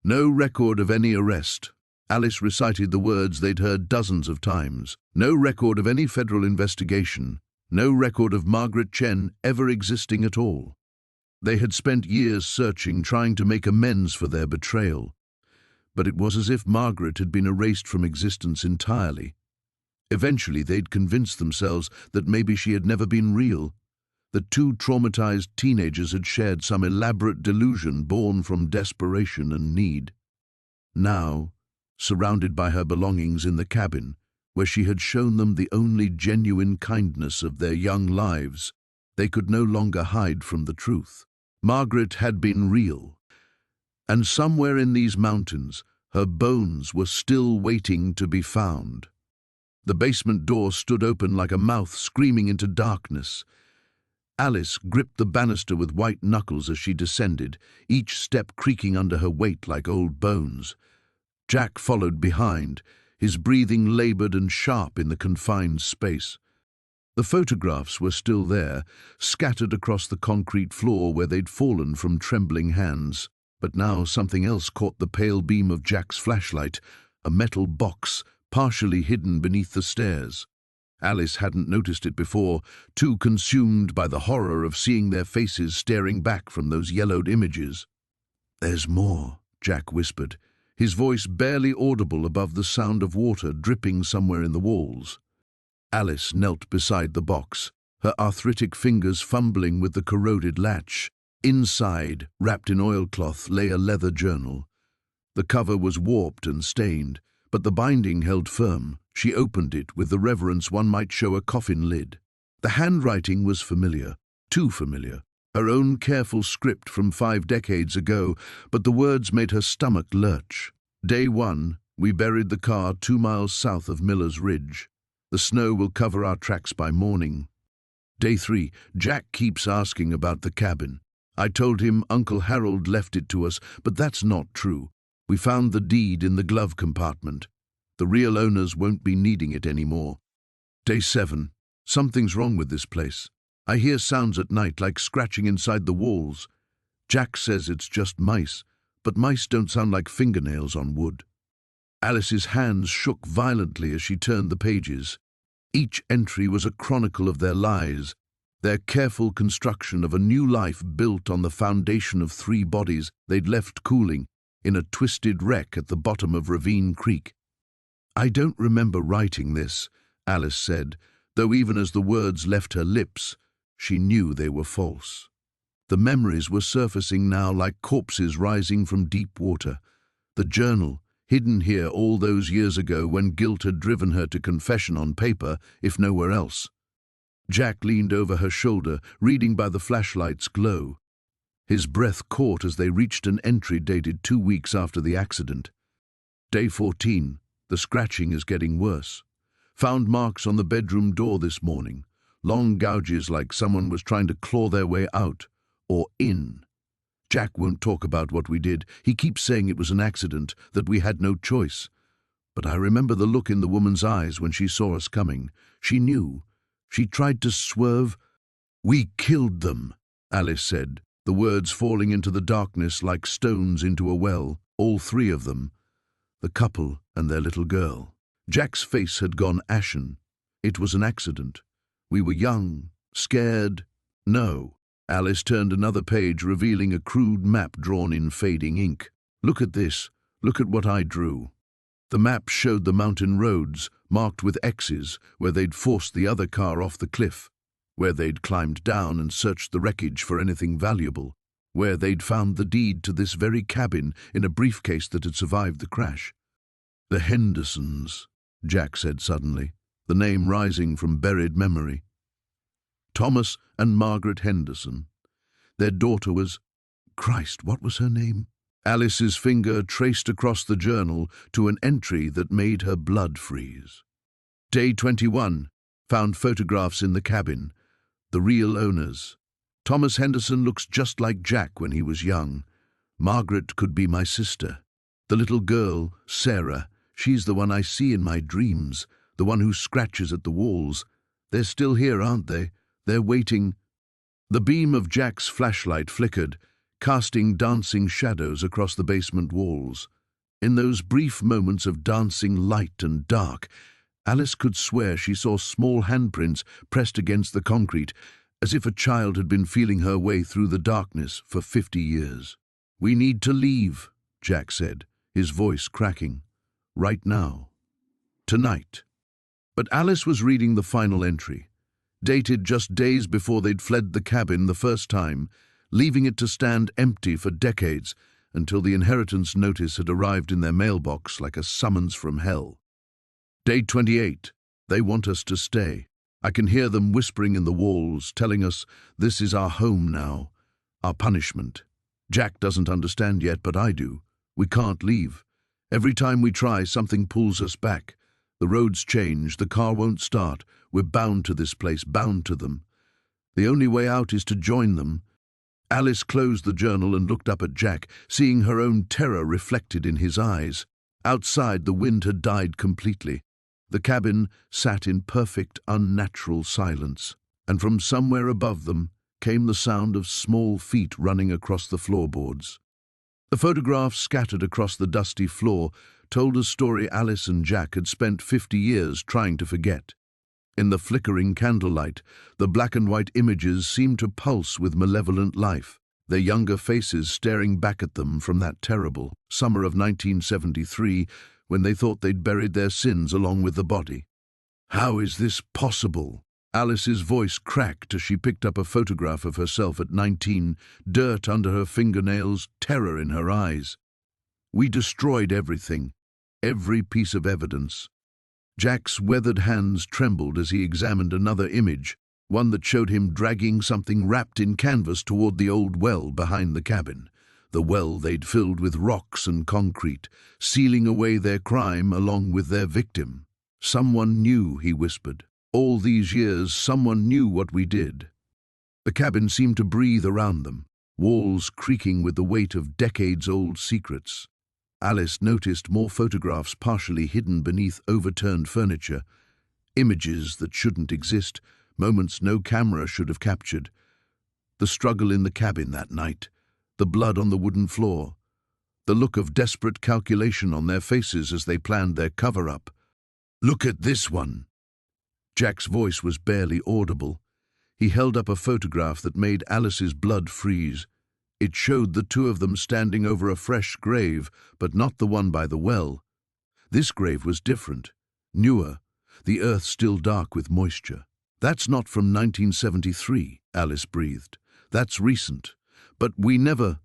No record of any arrest. Alice recited the words they'd heard dozens of times. No record of any federal investigation. No record of Margaret Chen ever existing at all. They had spent years searching, trying to make amends for their betrayal. But it was as if Margaret had been erased from existence entirely. Eventually they'd convinced themselves that maybe she had never been real, that two traumatized teenagers had shared some elaborate delusion born from desperation and need. Now, surrounded by her belongings in the cabin, where she had shown them the only genuine kindness of their young lives, they could no longer hide from the truth. Margaret had been real, and somewhere in these mountains, her bones were still waiting to be found. The basement door stood open like a mouth screaming into darkness. Alice gripped the banister with white knuckles as she descended, each step creaking under her weight like old bones. Jack followed behind, his breathing labored and sharp in the confined space. The photographs were still there, scattered across the concrete floor where they'd fallen from trembling hands. But now something else caught the pale beam of Jack's flashlight, a metal box, partially hidden beneath the stairs. Alice hadn't noticed it before, too consumed by the horror of seeing their faces staring back from those yellowed images. "There's more," Jack whispered, his voice barely audible above the sound of water dripping somewhere in the walls. Alice knelt beside the box, her arthritic fingers fumbling with the corroded latch. Inside, wrapped in oilcloth, lay a leather journal. The cover was warped and stained, but the binding held firm. She opened it with the reverence one might show a coffin lid. The handwriting was familiar, too familiar, her own careful script from 5 decades ago, but the words made her stomach lurch. "Day 1, we buried the car 2 miles south of Miller's Ridge. The snow will cover our tracks by morning. Day 3, Jack keeps asking about the cabin. I told him Uncle Harold left it to us, but that's not true. We found the deed in the glove compartment. The real owners won't be needing it anymore. Day 7, something's wrong with this place. I hear sounds at night like scratching inside the walls. Jack says it's just mice, but mice don't sound like fingernails on wood." Alice's hands shook violently as she turned the pages. Each entry was a chronicle of their lies, their careful construction of a new life built on the foundation of 3 bodies they'd left cooling in a twisted wreck at the bottom of Ravine Creek. "I don't remember writing this," Alice said, though even as the words left her lips, she knew they were false. The memories were surfacing now like corpses rising from deep water. The journal, hidden here all those years ago when guilt had driven her to confession on paper, if nowhere else. Jack leaned over her shoulder, reading by the flashlight's glow. His breath caught as they reached an entry dated 2 weeks after the accident. Day 14. The scratching is getting worse. Found marks on the bedroom door this morning. Long gouges like someone was trying to claw their way out, or in. Jack won't talk about what we did. He keeps saying it was an accident, that we had no choice. But I remember the look in the woman's eyes when she saw us coming. She knew. She tried to swerve. "We killed them," Alice said, the words falling into the darkness like stones into a well, all 3 of them. The couple and their little girl. Jack's face had gone ashen. It was an accident. We were young, scared. No. Alice turned another page, revealing a crude map drawn in fading ink. "Look at this. Look at what I drew." The map showed the mountain roads, marked with X's, where they'd forced the other car off the cliff, where they'd climbed down and searched the wreckage for anything valuable, where they'd found the deed to this very cabin in a briefcase that had survived the crash. The Hendersons, Jack said suddenly, the name rising from buried memory. Thomas and Margaret Henderson. Their daughter was... Christ, what was her name? Alice's finger traced across the journal to an entry that made her blood freeze. Day 21. Found photographs in the cabin. The real owners. Thomas Henderson looks just like Jack when he was young. Margaret could be my sister. The little girl, Sarah, she's the one I see in my dreams, the one who scratches at the walls. They're still here, aren't they? They're waiting. The beam of Jack's flashlight flickered, casting dancing shadows across the basement walls. In those brief moments of dancing light and dark, Alice could swear she saw small handprints pressed against the concrete, as if a child had been feeling her way through the darkness for 50 years. "We need to leave," Jack said, his voice cracking. "Right now. Tonight." But Alice was reading the final entry, dated just days before they'd fled the cabin the first time, leaving it to stand empty for decades until the inheritance notice had arrived in their mailbox like a summons from hell. Day 28. They want us to stay. I can hear them whispering in the walls, telling us this is our home now, our punishment. Jack doesn't understand yet, but I do. We can't leave. Every time we try, something pulls us back. The roads change, the car won't start. We're bound to this place, bound to them. The only way out is to join them. Alice closed the journal and looked up at Jack, seeing her own terror reflected in his eyes. Outside, the wind had died completely. The cabin sat in perfect, unnatural silence, and from somewhere above them came the sound of small feet running across the floorboards. The photographs scattered across the dusty floor told a story Alice and Jack had spent 50 years trying to forget. In the flickering candlelight, the black and white images seemed to pulse with malevolent life, their younger faces staring back at them from that terrible summer of 1973 when they thought they'd buried their sins along with the body. "How is this possible?" Alice's voice cracked as she picked up a photograph of herself at 19, dirt under her fingernails, terror in her eyes. "We destroyed everything, every piece of evidence." Jack's weathered hands trembled as he examined another image, one that showed him dragging something wrapped in canvas toward the old well behind the cabin, the well they'd filled with rocks and concrete, sealing away their crime along with their victim. "Someone knew," he whispered. "All these years, someone knew what we did." The cabin seemed to breathe around them, walls creaking with the weight of decades-old secrets. Alice noticed more photographs partially hidden beneath overturned furniture, images that shouldn't exist, moments no camera should have captured. The struggle in the cabin that night, the blood on the wooden floor, the look of desperate calculation on their faces as they planned their cover-up. "Look at this one." Jack's voice was barely audible. He held up a photograph that made Alice's blood freeze. It showed the two of them standing over a fresh grave, but not the one by the well. This grave was different, newer, the earth still dark with moisture. "That's not from 1973, Alice breathed. "That's recent. But we never—"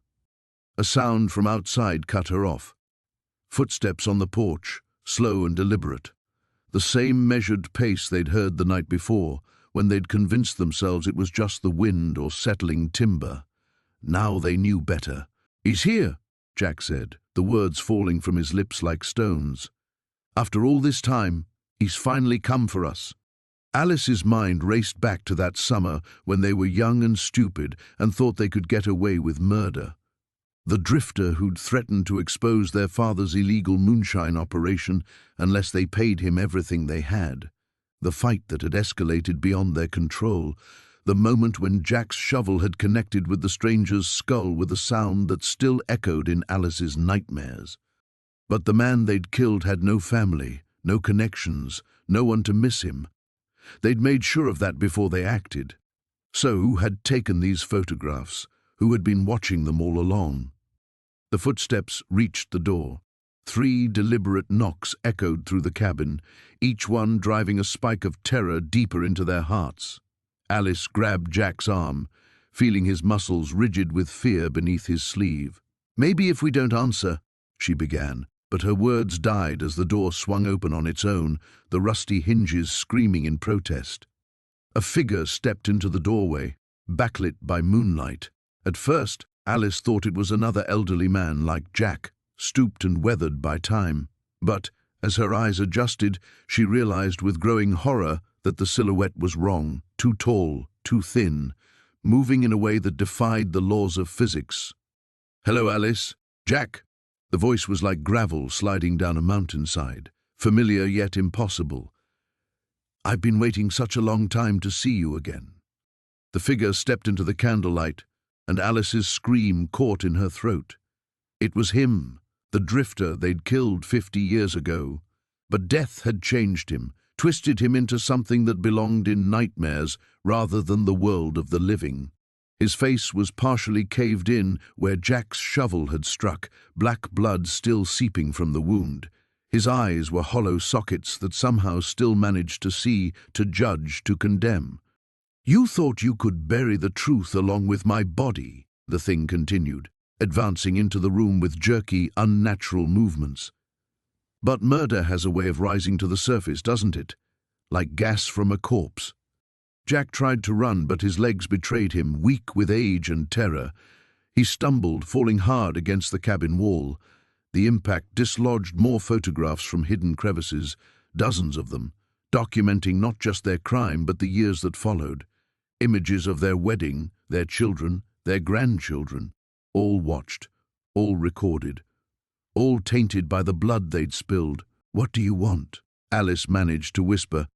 A sound from outside cut her off. Footsteps on the porch, slow and deliberate. The same measured pace they'd heard the night before, when they'd convinced themselves it was just the wind or settling timber. Now they knew better. "He's here," Jack said, the words falling from his lips like stones. "After all this time, he's finally come for us." Alice's mind raced back to that summer when they were young and stupid and thought they could get away with murder. The drifter who'd threatened to expose their father's illegal moonshine operation unless they paid him everything they had. The fight that had escalated beyond their control. The moment when Jack's shovel had connected with the stranger's skull with a sound that still echoed in Alice's nightmares. But the man they'd killed had no family, no connections, no one to miss him. They'd made sure of that before they acted. So who had taken these photographs? Who had been watching them all along? The footsteps reached the door. 3 deliberate knocks echoed through the cabin, each one driving a spike of terror deeper into their hearts. Alice grabbed Jack's arm, feeling his muscles rigid with fear beneath his sleeve. "Maybe if we don't answer," she began, but her words died as the door swung open on its own, the rusty hinges screaming in protest. A figure stepped into the doorway, backlit by moonlight. At first, Alice thought it was another elderly man like Jack, stooped and weathered by time. But, as her eyes adjusted, she realized with growing horror that the silhouette was wrong, too tall, too thin, moving in a way that defied the laws of physics. "Hello, Alice." "Jack." The voice was like gravel sliding down a mountainside, familiar yet impossible. "I've been waiting such a long time to see you again." The figure stepped into the candlelight, and Alice's scream caught in her throat. It was him, the drifter they'd killed 50 years ago. But death had changed him, twisted him into something that belonged in nightmares rather than the world of the living. His face was partially caved in where Jack's shovel had struck, black blood still seeping from the wound. His eyes were hollow sockets that somehow still managed to see, to judge, to condemn. "You thought you could bury the truth along with my body," the thing continued, advancing into the room with jerky, unnatural movements. "But murder has a way of rising to the surface, doesn't it? Like gas from a corpse." Jack tried to run, but his legs betrayed him, weak with age and terror. He stumbled, falling hard against the cabin wall. The impact dislodged more photographs from hidden crevices, dozens of them, documenting not just their crime but the years that followed. Images of their wedding, their children, their grandchildren, all watched, all recorded, all tainted by the blood they'd spilled. "What do you want?" Alice managed to whisper.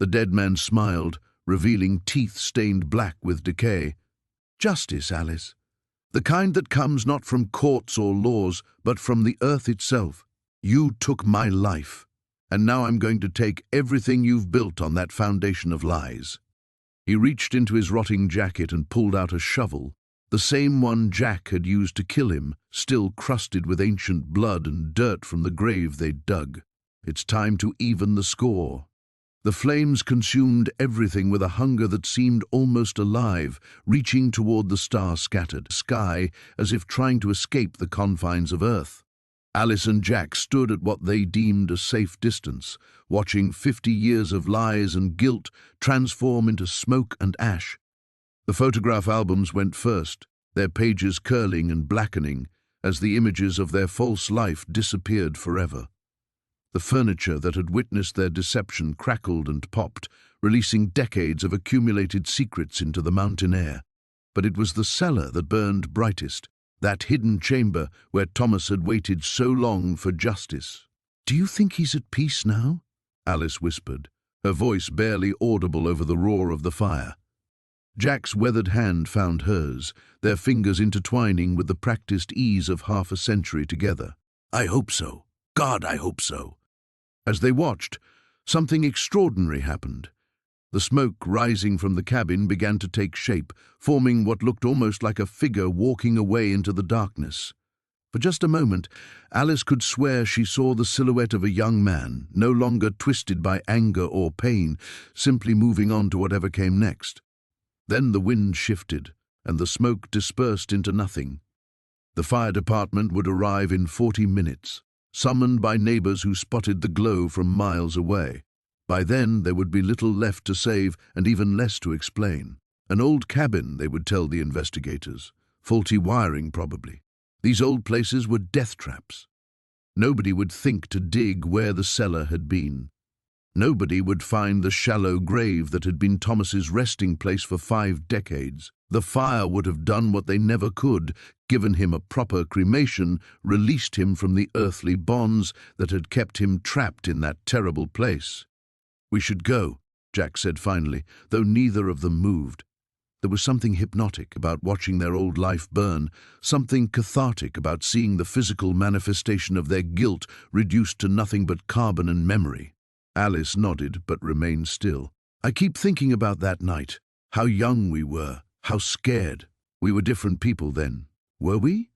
The dead man smiled, revealing teeth stained black with decay. "Justice, Alice. The kind that comes not from courts or laws, but from the earth itself. You took my life, and now I'm going to take everything you've built on that foundation of lies." He reached into his rotting jacket and pulled out a shovel, the same one Jack had used to kill him, still crusted with ancient blood and dirt from the grave they'd dug. "It's time to even the score." The flames consumed everything with a hunger that seemed almost alive, reaching toward the star-scattered sky as if trying to escape the confines of Earth. Alice and Jack stood at what they deemed a safe distance, watching 50 years of lies and guilt transform into smoke and ash. The photograph albums went first, their pages curling and blackening as the images of their false life disappeared forever. The furniture that had witnessed their deception crackled and popped, releasing decades of accumulated secrets into the mountain air. But it was the cellar that burned brightest, that hidden chamber where Thomas had waited so long for justice. "Do you think he's at peace now?" Alice whispered, her voice barely audible over the roar of the fire. Jack's weathered hand found hers, their fingers intertwining with the practiced ease of half a century together. "I hope so. God, I hope so." As they watched, something extraordinary happened. The smoke rising from the cabin began to take shape, forming what looked almost like a figure walking away into the darkness. For just a moment, Alice could swear she saw the silhouette of a young man, no longer twisted by anger or pain, simply moving on to whatever came next. Then the wind shifted, and the smoke dispersed into nothing. The fire department would arrive in 40 minutes, summoned by neighbors who spotted the glow from miles away. By then, there would be little left to save and even less to explain. An old cabin, they would tell the investigators. Faulty wiring, probably. These old places were death traps. Nobody would think to dig where the cellar had been. Nobody would find the shallow grave that had been Thomas's resting place for 5 decades. The fire would have done what they never could, given him a proper cremation, released him from the earthly bonds that had kept him trapped in that terrible place. "We should go," Jack said finally, though neither of them moved. There was something hypnotic about watching their old life burn, something cathartic about seeing the physical manifestation of their guilt reduced to nothing but carbon and memory. Alice nodded but remained still. "I keep thinking about that night, how young we were, how scared. We were different people then, were we?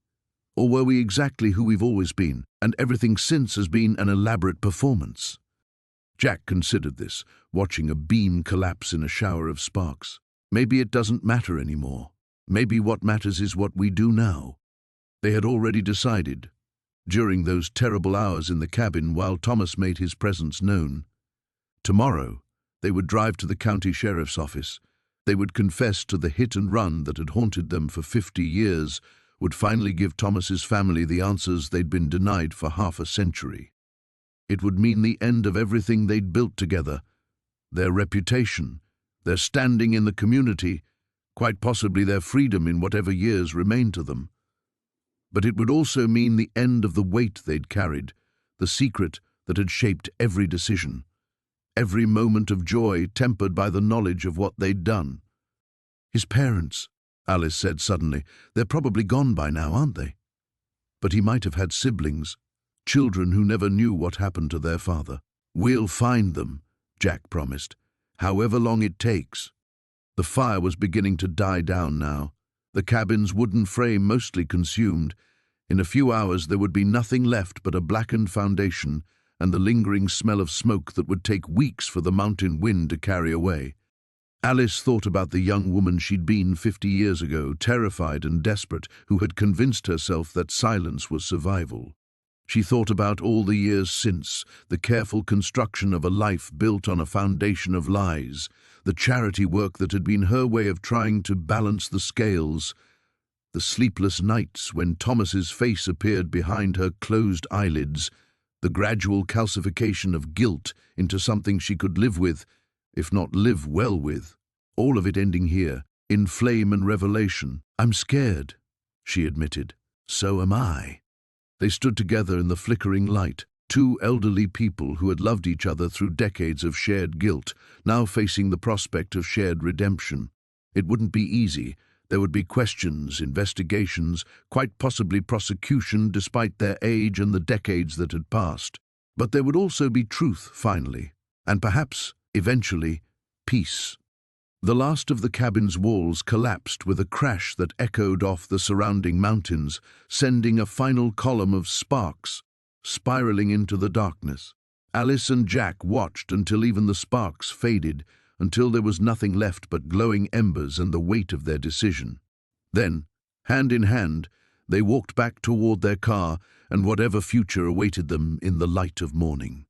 Or were we exactly who we've always been, and everything since has been an elaborate performance? Jack considered this, watching a beam collapse in a shower of sparks. Maybe it doesn't matter anymore. Maybe what matters is what we do now. They had already decided, during those terrible hours in the cabin while Thomas made his presence known. Tomorrow, they would drive to the county sheriff's office. They would confess to the hit and run that had haunted them for 50 years, would finally give Thomas's family the answers they'd been denied for half a century. It would mean the end of everything they'd built together, their reputation, their standing in the community, quite possibly their freedom in whatever years remained to them. But it would also mean the end of the weight they'd carried, the secret that had shaped every decision, every moment of joy tempered by the knowledge of what they'd done. His parents, Alice said suddenly, they're probably gone by now, aren't they? But he might have had siblings, children who never knew what happened to their father. We'll find them, Jack promised, however long it takes. The fire was beginning to die down now, the cabin's wooden frame mostly consumed. In a few hours there would be nothing left but a blackened foundation and the lingering smell of smoke that would take weeks for the mountain wind to carry away. Alice thought about the young woman she'd been 50 years ago, terrified and desperate, who had convinced herself that silence was survival. She thought about all the years since, the careful construction of a life built on a foundation of lies, the charity work that had been her way of trying to balance the scales, the sleepless nights when Thomas's face appeared behind her closed eyelids, the gradual calcification of guilt into something she could live with, if not live well with, all of it ending here, in flame and revelation. "I'm scared," she admitted. "So am I." They stood together in the flickering light, two elderly people who had loved each other through decades of shared guilt, now facing the prospect of shared redemption. It wouldn't be easy. There would be questions, investigations, quite possibly prosecution despite their age and the decades that had passed. But there would also be truth, finally, and perhaps, eventually, peace. The last of the cabin's walls collapsed with a crash that echoed off the surrounding mountains, sending a final column of sparks spiraling into the darkness. Alice and Jack watched until even the sparks faded, until there was nothing left but glowing embers and the weight of their decision. Then, hand in hand, they walked back toward their car and whatever future awaited them in the light of morning.